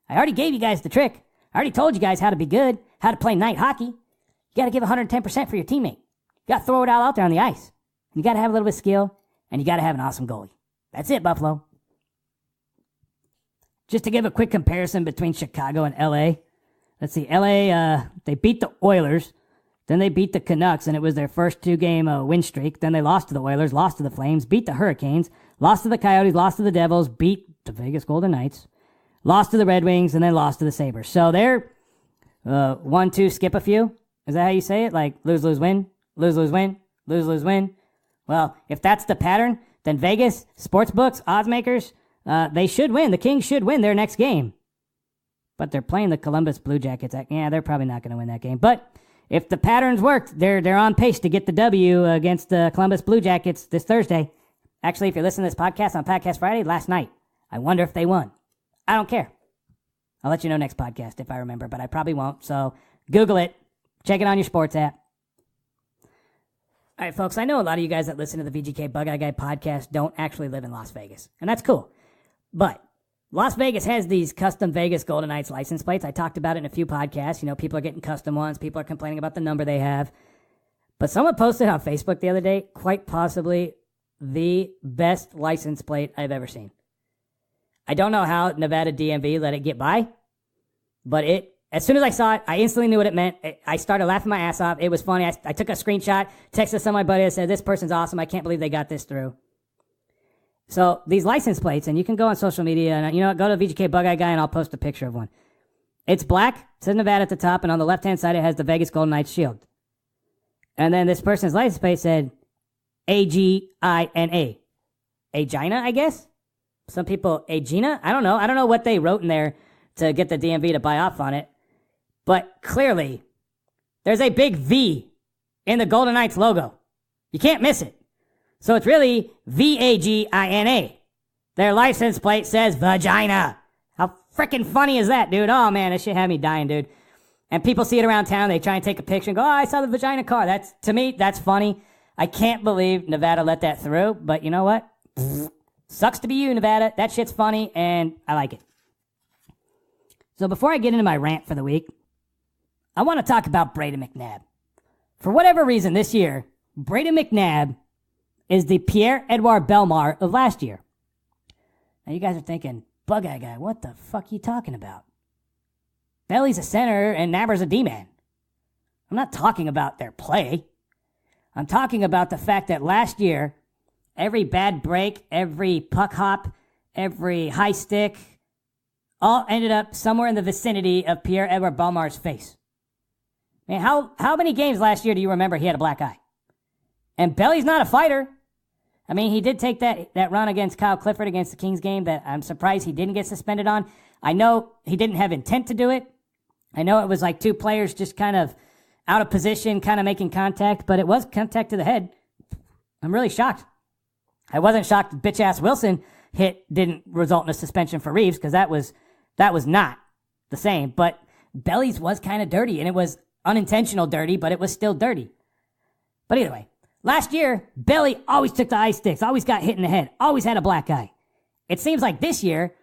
A: I already gave you guys the trick. I already told you guys how to be good, how to play night hockey. You got to give 110% for your teammate. You got to throw it all out there on the ice. You got to have a little bit of skill, and you got to have an awesome goalie. That's it, Buffalo. Just to give a quick comparison between Chicago and LA. Let's see, LA, they beat the Oilers. Then they beat the Canucks, and it was their first 2-game win streak. Then they lost to the Oilers, lost to the Flames, beat the Hurricanes, lost to the Coyotes, lost to the Devils, beat the Vegas Golden Knights, lost to the Red Wings, and then lost to the Sabres. So they're 1-2, skip a few. Is that how you say it? Like lose, lose, win, lose, lose, win, lose, lose, win. Well, if that's the pattern, then Vegas, sportsbooks, odds makers, they should win. The Kings should win their next game. But they're playing the Columbus Blue Jackets. Yeah, they're probably not going to win that game. But if the patterns worked, they're on pace to get the W against the Columbus Blue Jackets this Thursday. Actually, if you're listening to this podcast on Podcast Friday, last night, I wonder if they won. I don't care. I'll let you know next podcast if I remember, but I probably won't. So Google it. Check it on your sports app. All right, folks, I know a lot of you guys that listen to the VGK Bug-Eye Guy podcast don't actually live in Las Vegas, and that's cool. But Las Vegas has these custom Vegas Golden Knights license plates. I talked about it in a few podcasts. You know, people are getting custom ones. People are complaining about the number they have. But someone posted on Facebook the other day, quite possibly the best license plate I've ever seen. I don't know how Nevada DMV let it get by, but as soon as I saw it, I instantly knew what it meant. I started laughing my ass off. It was funny. I took a screenshot, texted some of my buddies, said, this person's awesome. I can't believe they got this through. So these license plates, and you can go on social media, and you know what, go to VGK Bug-Eye Guy, and I'll post a picture of one. It's black, it says Nevada at the top, and on the left-hand side, it has the Vegas Golden Knights shield. And then this person's license plate said AGINA. Agina, I guess? Some people, Agina? I don't know. I don't know what they wrote in there to get the DMV to buy off on it. But clearly, there's a big V in the Golden Knights logo. You can't miss it. So it's really VAGINA. Their license plate says vagina. How freaking funny is that, dude? Oh, man, that shit had me dying, dude. And people see it around town. They try and take a picture and go, oh, I saw the vagina car. To me, that's funny. I can't believe Nevada let that through. But you know what? Sucks to be you, Nevada. That shit's funny, and I like it. So before I get into my rant for the week, I want to talk about Brayden McNabb. For whatever reason this year, Brayden McNabb is the Pierre-Edouard Bellemare of last year. Now you guys are thinking, Bug-Eye Guy, what the fuck are you talking about? Belly's a center and Nabber's a D-man. I'm not talking about their play. I'm talking about the fact that last year, every bad break, every puck hop, every high stick, all ended up somewhere in the vicinity of Pierre-Edouard Bellemare's face. Man, how many games last year do you remember he had a black eye? And Belly's not a fighter. I mean, he did take that run against Kyle Clifford against the Kings game that I'm surprised he didn't get suspended on. I know he didn't have intent to do it. I know it was like two players just kind of out of position, kind of making contact, but it was contact to the head. I'm really shocked. I wasn't shocked that bitch-ass Wilson hit didn't result in a suspension for Reeves because that was not the same. But Belly's was kind of dirty, and it was unintentional dirty, but it was still dirty. But either way, last year, Belly always took the ice sticks, always got hit in the head, always had a black eye. It seems like this year,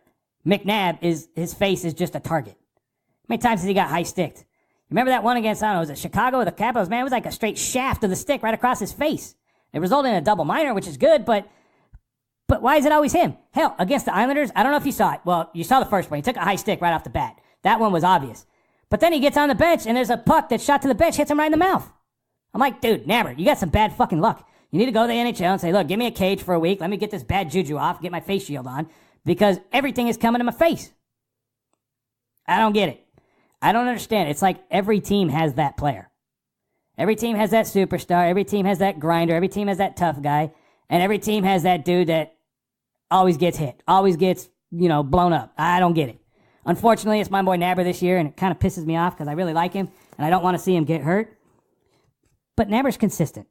A: McNabb, his face is just a target. How many times has he got high sticked? Remember that one against, I don't know, was it Chicago or the Capitals? Man, it was like a straight shaft of the stick right across his face. It resulted in a double minor, which is good, but why is it always him? Hell, against the Islanders, I don't know if you saw it. Well, you saw the first one. He took a high stick right off the bat. That one was obvious. But then he gets on the bench, and there's a puck that shot to the bench, hits him right in the mouth. I'm like, dude, Nabber, you got some bad fucking luck. You need to go to the NHL and say, look, give me a cage for a week. Let me get this bad juju off, get my face shield on, because everything is coming to my face. I don't get it. I don't understand. It's like every team has that player. Every team has that superstar. Every team has that grinder. Every team has that tough guy. And every team has that dude that always gets hit, always gets, blown up. I don't get it. Unfortunately, it's my boy Nabber this year, and it kind of pisses me off because I really like him, and I don't want to see him get hurt. But Nabber's consistent.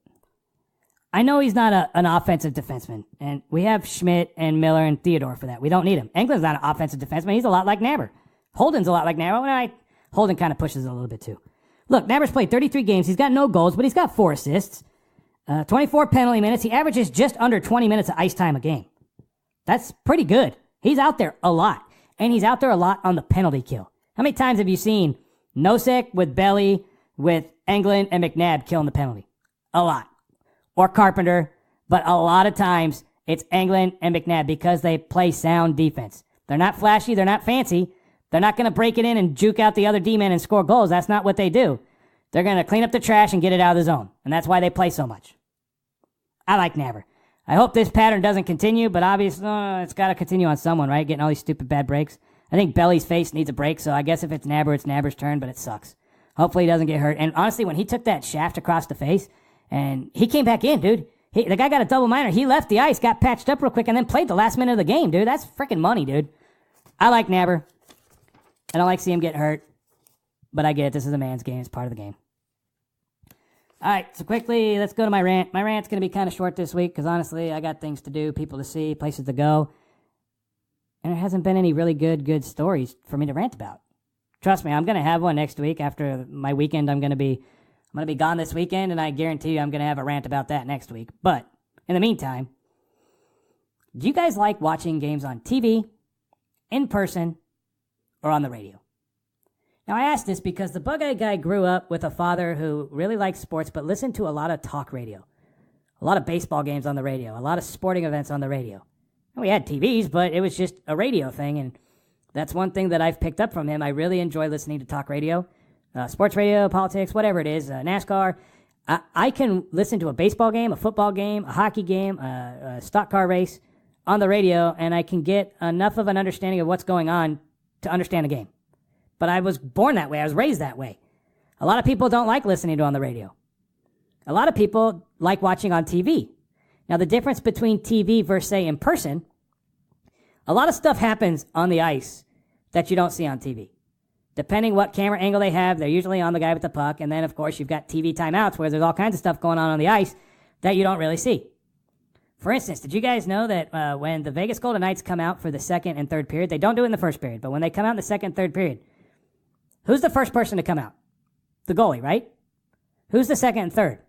A: I know he's not an offensive defenseman, and we have Schmidt and Miller and Theodore for that. We don't need him. Englund's not an offensive defenseman. He's a lot like Nabber. Holden's a lot like Nabber. Holden kind of pushes it a little bit too. Look, Nabber's played 33 games. He's got no goals, but he's got 4 assists, 24 penalty minutes. He averages just under 20 minutes of ice time a game. That's pretty good. He's out there a lot, and he's out there a lot on the penalty kill. How many times have you seen Nosek with Belly, with Englund and McNabb killing the penalty? A lot. Or Carpenter, but a lot of times it's Englund and McNabb because they play sound defense. They're not flashy. They're not fancy. They're not going to break it in and juke out the other D-man and score goals. That's not what they do. They're going to clean up the trash and get it out of the zone. And that's why they play so much. I like Nabber. I hope this pattern doesn't continue, but obviously it's got to continue on someone, right? Getting all these stupid bad breaks. I think Belly's face needs a break, so I guess if it's Nabber, it's Nabber's turn, but it sucks. Hopefully he doesn't get hurt. And honestly, when he took that shaft across the face, and he came back in, dude. The guy got a double minor. He left the ice, got patched up real quick, and then played the last minute of the game, dude. That's freaking money, dude. I like Nabber. I don't like to see him get hurt, but I get it. This is a man's game. It's part of the game. All right, so quickly, let's go to my rant. My rant's going to be kind of short this week because, honestly, I got things to do, people to see, places to go. And there hasn't been any really good stories for me to rant about. Trust me, I'm going to have one next week. After my weekend, I'm going to be I'm going to be gone this weekend, and I guarantee you I'm going to have a rant about that next week. But in the meantime, do you guys like watching games on TV, in person, or on the radio? Now, I ask this because the Bug-Eyed Guy grew up with a father who really liked sports but listened to a lot of talk radio, a lot of baseball games on the radio, a lot of sporting events on the radio. And we had TVs, but it was just a radio thing, and that's one thing that I've picked up from him. I really enjoy listening to talk radio, sports radio, politics, whatever it is, NASCAR. I can listen to a baseball game, a football game, a hockey game, a stock car race on the radio, and I can get enough of an understanding of what's going on to understand the game. But I was born that way. I was raised that way. A lot of people don't like listening to on the radio. A lot of people like watching on TV. Now, the difference between TV versus, say, in person, a lot of stuff happens on the ice that you don't see on TV. Depending what camera angle they have, they're usually on the guy with the puck. And then, of course, you've got TV timeouts where there's all kinds of stuff going on the ice that you don't really see. For instance, did you guys know that when the Vegas Golden Knights come out for the second and third period, they don't do it in the first period, but when they come out in the second and third period, who's the first person to come out? The goalie, right? Who's the second and third?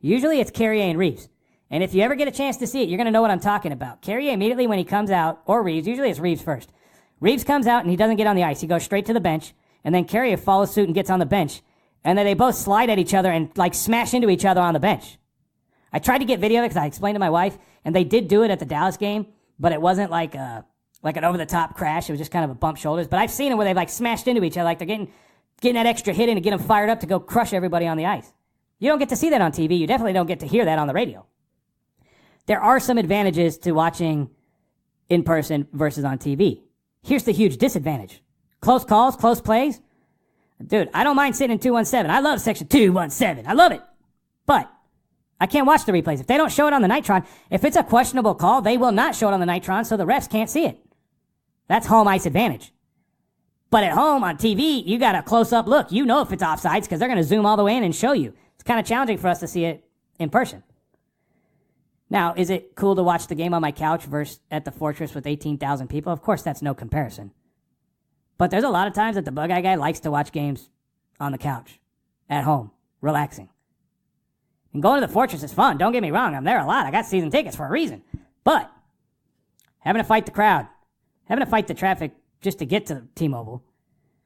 A: Usually it's Carrier and Reeves. And if you ever get a chance to see it, you're going to know what I'm talking about. Carrier immediately when he comes out, or Reeves, usually it's Reeves first. Reeves comes out and he doesn't get on the ice. He goes straight to the bench, and then Carrier follows suit and gets on the bench. And then they both slide at each other and like smash into each other on the bench. I tried to get video of it because I explained to my wife, and they did do it at the Dallas game, but it wasn't like an over-the-top crash. It was just kind of a bump shoulders. But I've seen it where they've like smashed into each other, like they're getting that extra hit in to get them fired up to go crush everybody on the ice. You don't get to see that on TV. You definitely don't get to hear that on the radio. There are some advantages to watching in person versus on TV. Here's the huge disadvantage. Close calls, close plays. Dude, I don't mind sitting in 217. I love section 217. I love it. But I can't watch the replays. If they don't show it on the Nitron, if it's a questionable call, they will not show it on the Nitron, so the refs can't see it. That's home ice advantage. But at home on TV, you got a close-up look. You know if it's offsides because they're going to zoom all the way in and show you. It's kind of challenging for us to see it in person. Now, is it cool to watch the game on my couch versus at the Fortress with 18,000 people? Of course, that's no comparison. But there's a lot of times that the Bug-Eyed Guy likes to watch games on the couch, at home, relaxing. And going to the Fortress is fun. Don't get me wrong. I'm there a lot. I got season tickets for a reason. But having to fight the crowd, having to fight the traffic just to get to T-Mobile,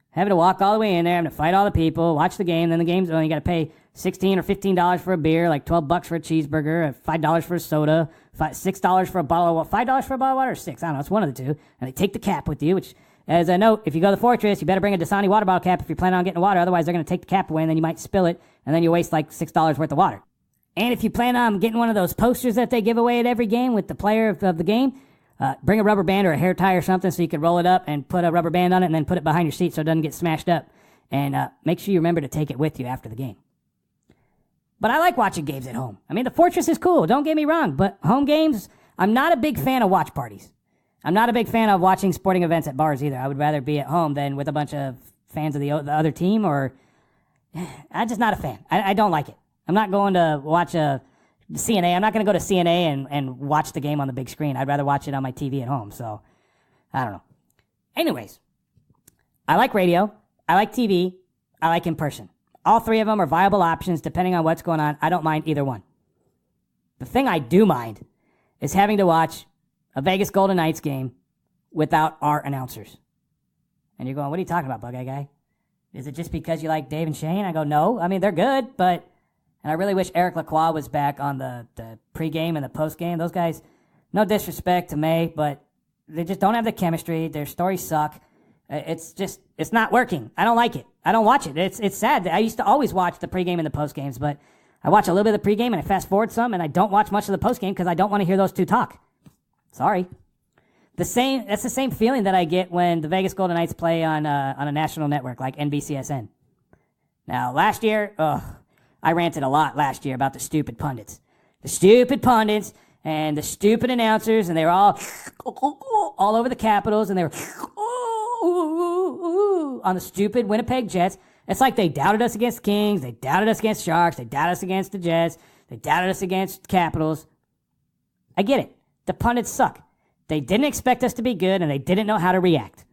A: having to walk all the way in there, having to fight all the people, watch the game, then the game's on. You got to pay $16 or $15 for a beer, like $12 for a cheeseburger, $5 for a soda, $6 for a bottle of water, $5 for a bottle of water, or $6. I don't know. It's one of the two. And they take the cap with you, which, as I know, if you go to the Fortress, you better bring a Dasani water bottle cap if you're planning on getting water. Otherwise, they're going to take the cap away, and then you might spill it, and then you waste like $6 worth of water. And if you plan on getting one of those posters that they give away at every game with the player of the game, bring a rubber band or a hair tie or something so you can roll it up and put a rubber band on it and then put it behind your seat so it doesn't get smashed up. And make sure you remember to take it with you after the game. But I like watching games at home. I mean, the Fortress is cool, don't get me wrong, but home games, I'm not a big fan of watch parties. I'm not a big fan of watching sporting events at bars either. I would rather be at home than with a bunch of fans of the other team, or I'm just not a fan. I don't like it. I'm not going to watch a CNA. I'm not going to go to CNA and watch the game on the big screen. I'd rather watch it on my TV at home. So, I don't know. Anyways, I like radio. I like TV. I like in person. All three of them are viable options depending on what's going on. I don't mind either one. The thing I do mind is having to watch a Vegas Golden Knights game without our announcers. And you're going, what are you talking about, Bug-Eyed Guy? Is it just because you like Dave and Shane? I go, no. I mean, they're good, but... And I really wish Eric Lacroix was back on the pregame and the postgame. Those guys, no disrespect to May, but they just don't have the chemistry. Their stories suck. It's not working. I don't like it. I don't watch it. It's sad. I used to always watch the pregame and the postgames, but I watch a little bit of the pregame and I fast forward some, and I don't watch much of the postgame because I don't want to hear those two talk. Sorry. That's the same feeling that I get when the Vegas Golden Knights play on a national network like NBCSN. Now, last year, I ranted a lot last year about the stupid pundits. The stupid pundits and the stupid announcers, and they were all over the Capitals, and they were on the stupid Winnipeg Jets. It's like they doubted us against Kings, they doubted us against Sharks, they doubted us against the Jets, they doubted us against Capitals. I get it. The pundits suck. They didn't expect us to be good, and they didn't know how to react.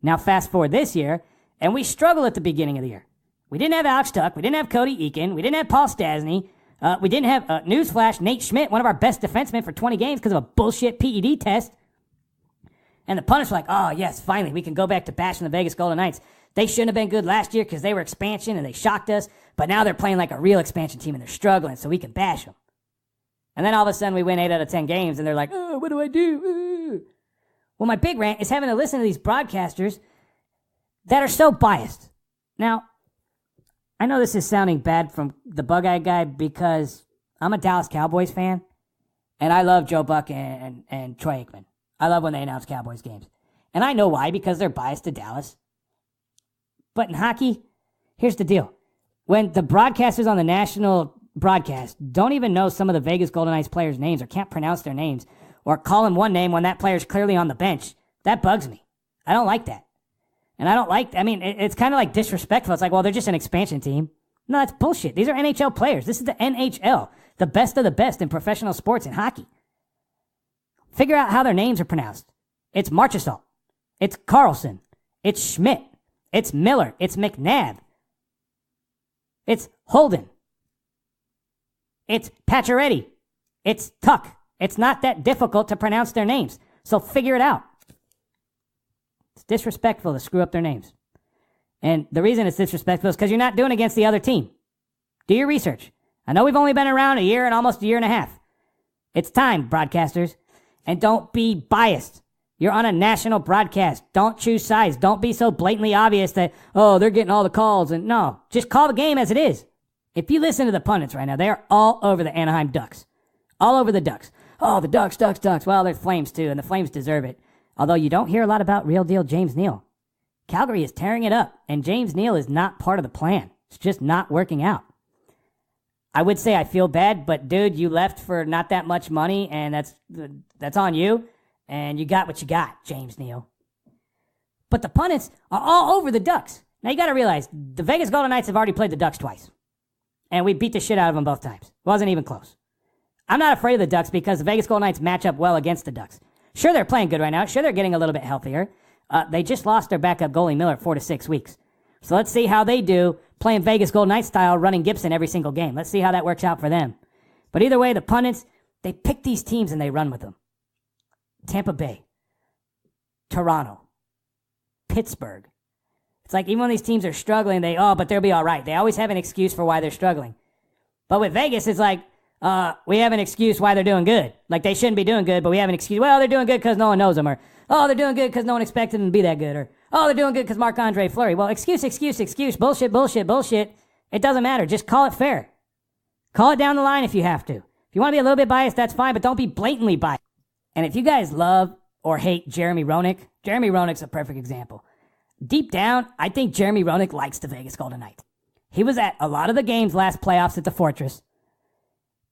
A: Now fast forward this year, and we struggle at the beginning of the year. We didn't have Alex Tuck. We didn't have Cody Eakin. We didn't have Paul Stastny. We didn't have, newsflash, Nate Schmidt, one of our best defensemen for 20 games because of a bullshit PED test. And the pundits were like, oh, yes, finally, we can go back to bashing the Vegas Golden Knights. They shouldn't have been good last year because they were expansion and they shocked us. But now they're playing like a real expansion team and they're struggling, so we can bash them. And then all of a sudden we win 8 out of 10 games and they're like, oh, what do I do? Well, my big rant is having to listen to these broadcasters that are so biased. Now, I know this is sounding bad from the Bug-Eye Guy because I'm a Dallas Cowboys fan, and I love Joe Buck and Troy Aikman. I love when they announce Cowboys games. And I know why, because they're biased to Dallas. But in hockey, here's the deal. When the broadcasters on the national broadcast don't even know some of the Vegas Golden Knights players' names or can't pronounce their names or call them one name when that player's clearly on the bench, that bugs me. I don't like that. And I don't like, it's kind of like disrespectful. It's like, well, they're just an expansion team. No, that's bullshit. These are NHL players. This is the NHL, the best of the best in professional sports and hockey. Figure out how their names are pronounced. It's Marchessault. It's Carlson. It's Schmidt. It's Miller. It's McNabb. It's Holden. It's Pacioretty. It's Tuck. It's not that difficult to pronounce their names. So figure it out. It's disrespectful to screw up their names. And the reason it's disrespectful is because you're not doing it against the other team. Do your research. I know we've only been around a year and almost a year and a half. It's time, broadcasters. And don't be biased. You're on a national broadcast. Don't choose sides. Don't be so blatantly obvious that, oh, they're getting all the calls. And no, just call the game as it is. If you listen to the pundits right now, they are all over the Anaheim Ducks. All over the Ducks. Oh, the Ducks. Well, they're Flames too, and the Flames deserve it. Although you don't hear a lot about real deal James Neal. Calgary is tearing it up, and James Neal is not part of the plan. It's just not working out. I would say I feel bad, but dude, you left for not that much money, and that's on you. And you got what you got, James Neal. But the pundits are all over the Ducks. Now you got to realize, the Vegas Golden Knights have already played the Ducks twice. And we beat the shit out of them both times. Wasn't even close. I'm not afraid of the Ducks because the Vegas Golden Knights match up well against the Ducks. Sure, they're playing good right now. Sure, they're getting a little bit healthier. They just lost their backup goalie Miller 4 to 6 weeks. So let's see how they do playing Vegas Golden Knights style, running Gibson every single game. Let's see how that works out for them. But either way, the pundits, they pick these teams and they run with them. Tampa Bay, Toronto, Pittsburgh. It's like even when these teams are struggling, but they'll be all right. They always have an excuse for why they're struggling. But with Vegas, it's like, we have an excuse why they're doing good. Like they shouldn't be doing good, but we have an excuse. Well, they're doing good because no one knows them. Or, oh, they're doing good because no one expected them to be that good. Or, oh, they're doing good because Marc-Andre Fleury. Well, excuse. Bullshit. It doesn't matter. Just call it fair. Call it down the line if you have to. If you want to be a little bit biased, that's fine, but don't be blatantly biased. And if you guys love or hate Jeremy Roenick's a perfect example. Deep down, I think Jeremy Roenick likes the Vegas Golden Knights. He was at a lot of the games last playoffs at the Fortress.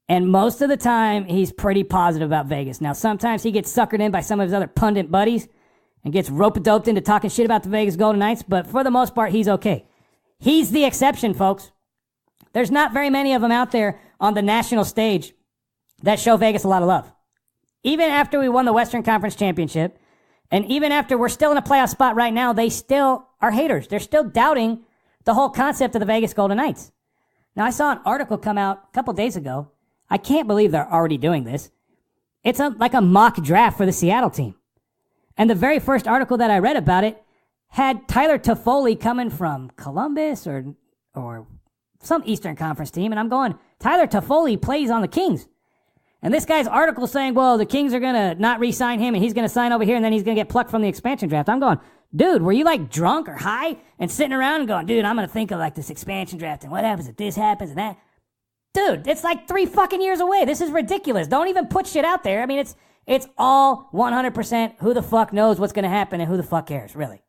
A: And most of the time, he's pretty positive about Vegas. Now, sometimes he gets suckered in by some of his other pundit buddies and gets rope-a-doped into talking shit about the Vegas Golden Knights, but for the most part, he's okay. He's the exception, folks. There's not very many of them out there on the national stage that show Vegas a lot of love. Even after we won the Western Conference Championship, and even after we're still in a playoff spot right now, they still are haters. They're still doubting the whole concept of the Vegas Golden Knights. Now, I saw an article come out a couple days ago. I can't believe they're already doing this. It's like a mock draft for the Seattle team. And the very first article that I read about it had Tyler Toffoli coming from Columbus or some Eastern Conference team. And I'm going, Tyler Toffoli plays on the Kings. And this guy's article saying, well, the Kings are going to not re-sign him and he's going to sign over here and then he's going to get plucked from the expansion draft. I'm going, dude, were you like drunk or high and sitting around and going, dude, I'm going to think of like this expansion draft and what happens if this happens and that? Dude, it's like 3 fucking years away. This is ridiculous. Don't even put shit out there. I mean, it's all 100% who the fuck knows what's going to happen and who the fuck cares, really.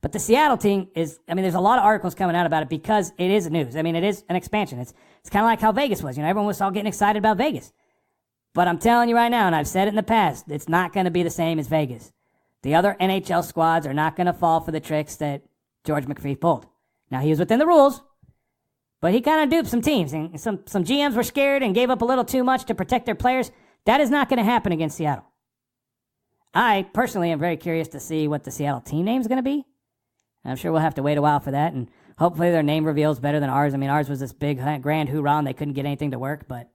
A: But the Seattle team there's a lot of articles coming out about it because it is news. I mean, it is an expansion. It's kind of like how Vegas was. You know, everyone was all getting excited about Vegas. But I'm telling you right now, and I've said it in the past, it's not going to be the same as Vegas. The other NHL squads are not going to fall for the tricks that George McPhee pulled. Now, he was within the rules, but he kind of duped some teams. And some GMs were scared and gave up a little too much to protect their players. That is not going to happen against Seattle. I personally am very curious to see what the Seattle team name is going to be. I'm sure we'll have to wait a while for that, and hopefully their name reveal is better than ours. I mean, ours was this big, grand hoorah, and they couldn't get anything to work. But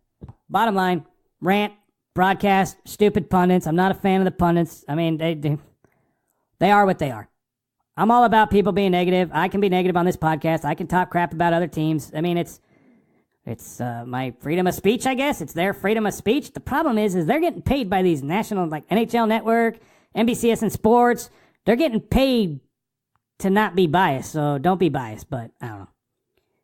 A: bottom line, rant, broadcast, stupid pundits. I'm not a fan of the pundits. I mean, they are what they are. I'm all about people being negative. I can be negative on this podcast. I can talk crap about other teams. I mean, it's my freedom of speech, I guess. It's their freedom of speech. The problem is they're getting paid by these national, like NHL Network, NBCSN Sports. They're getting paid to not be biased, so don't be biased, but I don't know.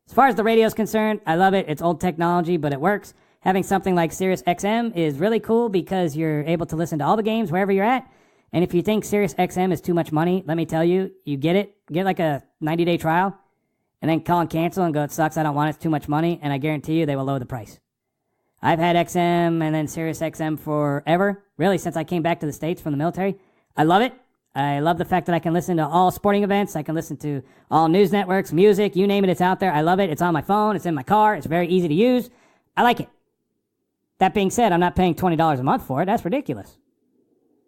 A: As far as the radio is concerned, I love it. It's old technology, but it works. Having something like Sirius XM is really cool because you're able to listen to all the games wherever you're at. And if you think Sirius XM is too much money, let me tell you, you get it. Get like a 90-day trial, and then call and cancel and go, it sucks, I don't want it, it's too much money, and I guarantee you they will lower the price. I've had XM and then Sirius XM forever, really since I came back to the States from the military. I love it. I love the fact that I can listen to all sporting events. I can listen to all news networks, music, you name it, it's out there. I love it. It's on my phone. It's in my car. It's very easy to use. I like it. That being said, I'm not paying $20 a month for it. That's ridiculous.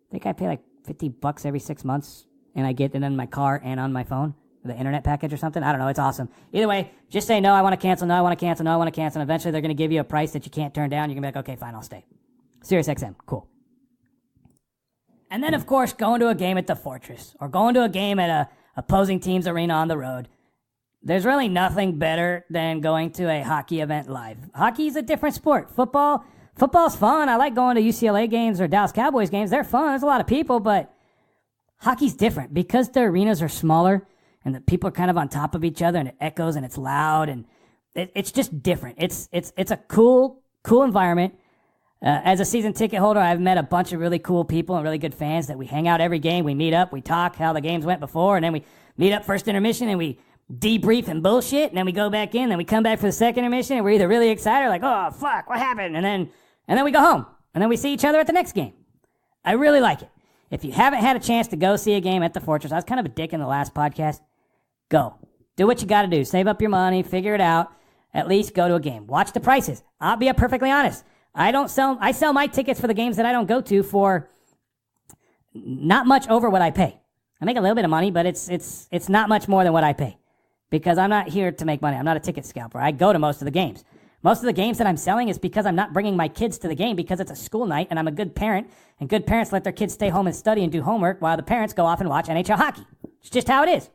A: I think I pay like $50 every 6 months, and I get it in my car and on my phone, the internet package or something. I don't know. It's awesome. Either way, just say, no, I want to cancel. No, I want to cancel. No, I want to cancel. And eventually they're going to give you a price that you can't turn down. You're going to be like, okay, fine, I'll stay. Sirius XM. Cool. And then, of course, going to a game at the Fortress or going to a game at a opposing team's arena on the road. There's really nothing better than going to a hockey event live. Hockey is a different sport. Football's fun. I like going to UCLA games or Dallas Cowboys games. They're fun. There's a lot of people, but hockey's different because the arenas are smaller and the people are kind of on top of each other and it echoes and it's loud and it's just different. It's a cool environment. As a season ticket holder, I've met a bunch of really cool people and really good fans that we hang out every game. We meet up, we talk how the games went before, and then we meet up first intermission and we debrief and bullshit, and then we go back in, then we come back for the second intermission, and we're either really excited or like, oh, fuck, what happened? And then we go home, and then we see each other at the next game. I really like it. If you haven't had a chance to go see a game at the Fortress, I was kind of a dick in the last podcast, go. Do what you got to do. Save up your money, figure it out. At least go to a game. Watch the prices. I'll be perfectly honest. I sell my tickets for the games that I don't go to for not much over what I pay. I make a little bit of money, but it's not much more than what I pay. Because I'm not here to make money. I'm not a ticket scalper. I go to most of the games. Most of the games that I'm selling is because I'm not bringing my kids to the game because it's a school night and I'm a good parent. And good parents let their kids stay home and study and do homework while the parents go off and watch NHL hockey. It's just how it is.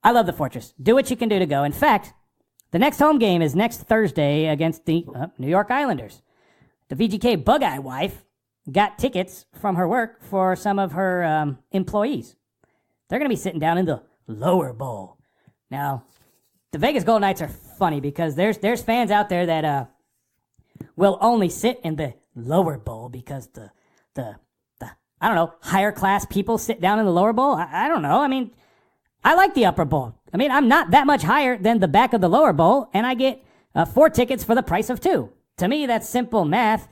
A: I love the Fortress. Do what you can do to go. In fact, the next home game is next Thursday against the New York Islanders. The VGKbugeyeGuy wife got tickets from her work for some of her employees. They're going to be sitting down in the lower bowl. Now, the Vegas Golden Knights are funny because there's fans out there that will only sit in the lower bowl because the I don't know, higher class people sit down in the lower bowl. I don't know. I mean, I like the upper bowl. I mean, I'm not that much higher than the back of the lower bowl, and I get 4 tickets for the price of 2. To me, that's simple math,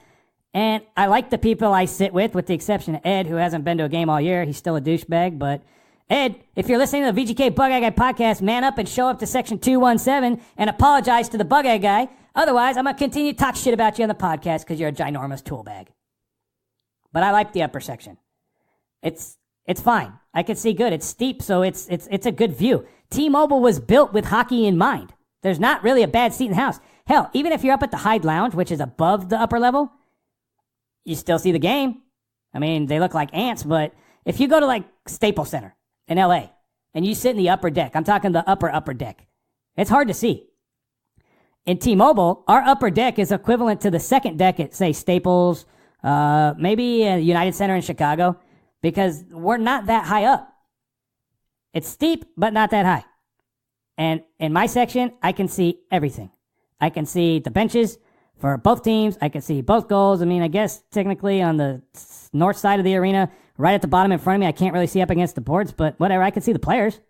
A: and I like the people I sit with the exception of Ed, who hasn't been to a game all year. He's still a douchebag, but Ed, if you're listening to the VGKbugeyeGuy Podcast, man up and show up to section 217 and apologize to the Bugeyeguy guy. Otherwise, I'm going to continue to talk shit about you on the podcast because you're a ginormous tool bag. But I like the upper section. It's fine. I can see good. It's steep, so it's a good view. T-Mobile was built with hockey in mind. There's not really a bad seat in the house. Hell, even if you're up at the Hyde Lounge, which is above the upper level, you still see the game. I mean, they look like ants, but if you go to like Staples Center in LA and you sit in the upper deck, I'm talking the upper deck, it's hard to see. In T-Mobile, our upper deck is equivalent to the second deck at, say, Staples, maybe United Center in Chicago, because we're not that high up. It's steep, but not that high. And in my section, I can see everything. I can see the benches for both teams. I can see both goals. I mean, I guess technically on the north side of the arena, right at the bottom in front of me, I can't really see up against the boards, but whatever, I can see the players.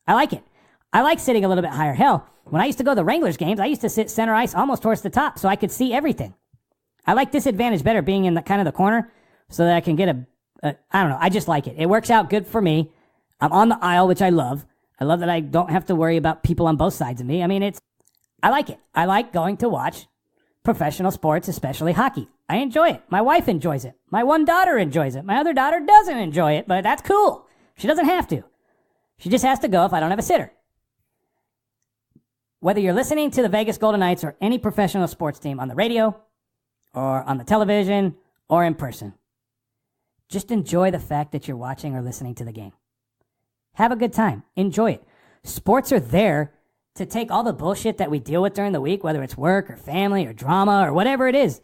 A: I like it. I like sitting a little bit higher. Hell, when I used to go to the Wranglers games, I used to sit center ice almost towards the top so I could see everything. I like this advantage better, being in the kind of the corner so that I can get I don't know, I just like it. It works out good for me. I'm on the aisle, which I love. I love that I don't have to worry about people on both sides of me. I mean, I like it. I like going to watch professional sports, especially hockey. I enjoy it. My wife enjoys it. My one daughter enjoys it. My other daughter doesn't enjoy it, but that's cool. She doesn't have to. She just has to go if I don't have a sitter. Whether you're listening to the Vegas Golden Knights or any professional sports team on the radio or on the television or in person, just enjoy the fact that you're watching or listening to the game. Have a good time. Enjoy it. Sports are there to take all the bullshit that we deal with during the week, whether it's work or family or drama or whatever it is.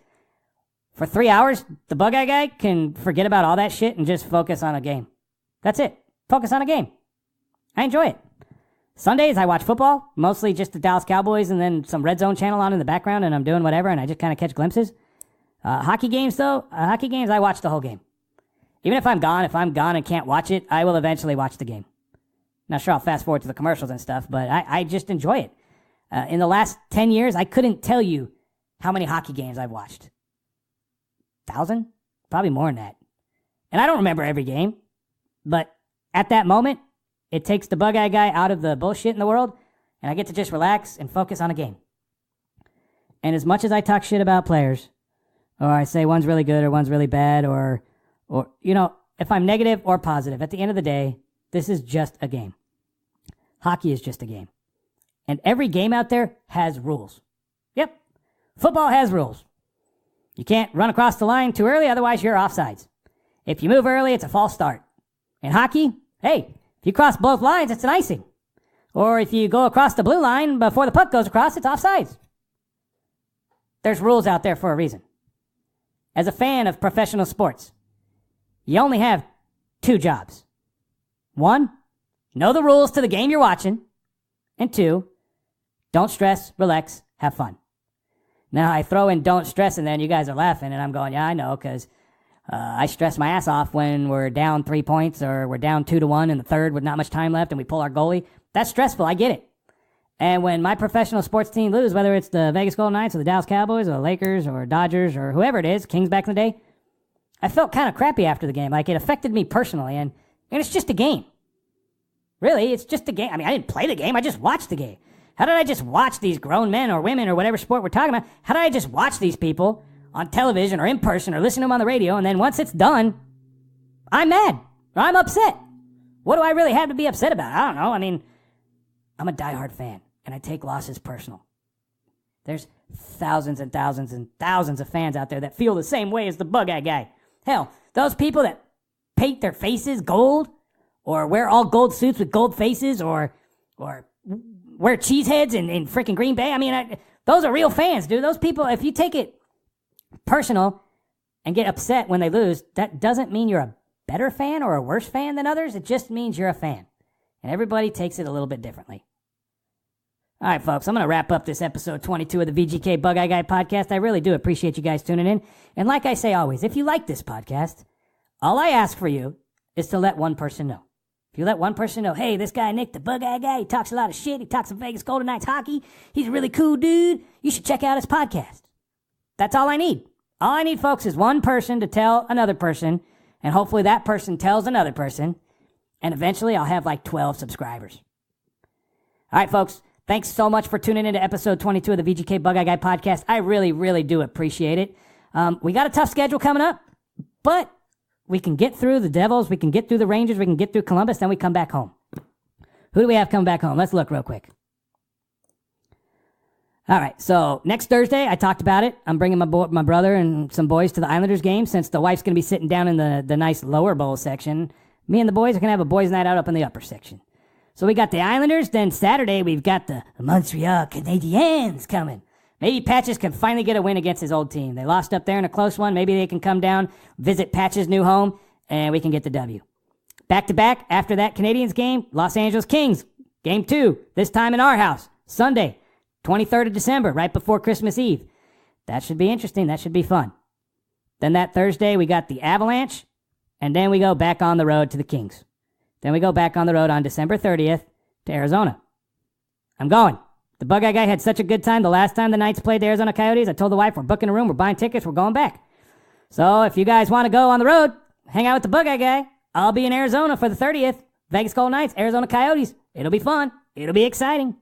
A: For 3 hours, the Bug-Eye Guy can forget about all that shit and just focus on a game. That's it. Focus on a game. I enjoy it. Sundays, I watch football, mostly just the Dallas Cowboys and then some Red Zone channel on in the background, and I'm doing whatever, and I just kind of catch glimpses. Hockey games, I watch the whole game. Even if I'm gone and can't watch it, I will eventually watch the game. Now, sure, I'll fast forward to the commercials and stuff, but I just enjoy it. In the last 10 years, I couldn't tell you how many hockey games I've watched. 1,000? Probably more than that. And I don't remember every game, but at that moment, it takes the Bug-Eye Guy out of the bullshit in the world, and I get to just relax and focus on a game. And as much as I talk shit about players, or I say one's really good or one's really bad, or if I'm negative or positive, at the end of the day, this is just a game. Hockey is just a game. And every game out there has rules. Yep. Football has rules. You can't run across the line too early, otherwise you're offsides. If you move early, it's a false start. In hockey, hey, if you cross both lines, it's an icing. Or if you go across the blue line before the puck goes across, it's offsides. There's rules out there for a reason. As a fan of professional sports, you only have 2 jobs. 1, know the rules to the game you're watching. And 2, don't stress, relax, have fun. Now, I throw in don't stress, and then you guys are laughing, and I'm going, yeah, I know, because I stress my ass off when we're down 3 points or we're down 2-1 in the third with not much time left and we pull our goalie. That's stressful. I get it. And when my professional sports team lose, whether it's the Vegas Golden Knights or the Dallas Cowboys or the Lakers or Dodgers or whoever it is, Kings back in the day, I felt kind of crappy after the game. Like, it affected me personally, and it's just a game. Really, it's just a game. I mean, I didn't play the game. I just watched the game. How did I just watch these grown men or women or whatever sport we're talking about? How did I just watch these people on television or in person or listen to them on the radio, and then once it's done, I'm mad or I'm upset? What do I really have to be upset about? I don't know. I mean, I'm a diehard fan, and I take losses personal. There's thousands and thousands and thousands of fans out there that feel the same way as the Bug-Eye Guy. Hell, those people that paint their faces gold or wear all gold suits with gold faces or wear cheese heads in freaking Green Bay. I mean, those are real fans, dude. Those people, if you take it personal and get upset when they lose, that doesn't mean you're a better fan or a worse fan than others. It just means you're a fan. And everybody takes it a little bit differently. All right, folks, I'm going to wrap up this episode 22 of the VGK Bug-Eye Guy Podcast. I really do appreciate you guys tuning in. And like I say always, if you like this podcast, all I ask for you is to let one person know. If you let one person know, hey, this guy Nick, the Bug-Eye Guy, he talks a lot of shit. He talks some Vegas Golden Knights hockey. He's a really cool dude. You should check out his podcast. That's all I need. All I need, folks, is one person to tell another person, and hopefully that person tells another person, and eventually I'll have like 12 subscribers. All right, folks, thanks so much for tuning into episode 22 of the VGK Bug-Eye Guy Podcast. I really, really do appreciate it. We got a tough schedule coming up, but we can get through the Devils, we can get through the Rangers, we can get through Columbus, then we come back home. Who do we have coming back home? Let's look real quick. All right, so next Thursday, I talked about it. I'm bringing my brother and some boys to the Islanders game since the wife's going to be sitting down in the nice lower bowl section. Me and the boys are going to have a boys' night out up in the upper section. So we got the Islanders, then Saturday we've got the Montreal Canadiens coming. Maybe Patches can finally get a win against his old team. They lost up there in a close one. Maybe they can come down, visit Patches' new home, and we can get the W. Back-to-back, after that Canadiens game, Los Angeles Kings, game 2, this time in our house, Sunday, 23rd of December, right before Christmas Eve. That should be interesting. That should be fun. Then that Thursday, we got the Avalanche, and then we go back on the road to the Kings. Then we go back on the road on December 30th to Arizona. I'm going. The Bug-Eye Guy had such a good time the last time the Knights played the Arizona Coyotes. I told the wife, we're booking a room, we're buying tickets, we're going back. So if you guys want to go on the road, hang out with the Bug-Eye Guy. I'll be in Arizona for the 30th. Vegas Golden Knights, Arizona Coyotes. It'll be fun. It'll be exciting.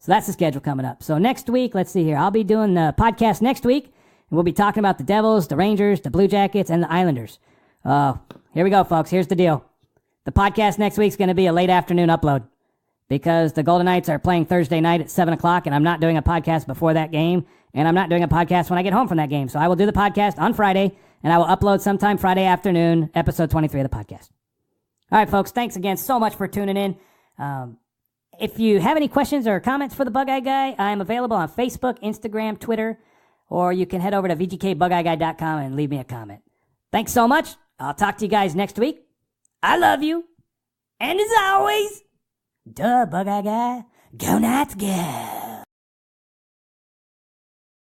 A: So that's the schedule coming up. So next week, let's see here. I'll be doing the podcast next week, and we'll be talking about the Devils, the Rangers, the Blue Jackets, and the Islanders. Here we go, folks. Here's the deal. The podcast next week's going to be a late afternoon upload because the Golden Knights are playing Thursday night at 7 o'clock, and I'm not doing a podcast before that game, and I'm not doing a podcast when I get home from that game. So I will do the podcast on Friday, and I will upload sometime Friday afternoon, episode 23 of the podcast. All right, folks, thanks again so much for tuning in. If you have any questions or comments for the Bug-Eye Guy, I am available on Facebook, Instagram, Twitter, or you can head over to VGKbugeyeGuy.com and leave me a comment. Thanks so much. I'll talk to you guys next week. I love you. And as always, duh, Bug-Eye Guy, go Knights, go.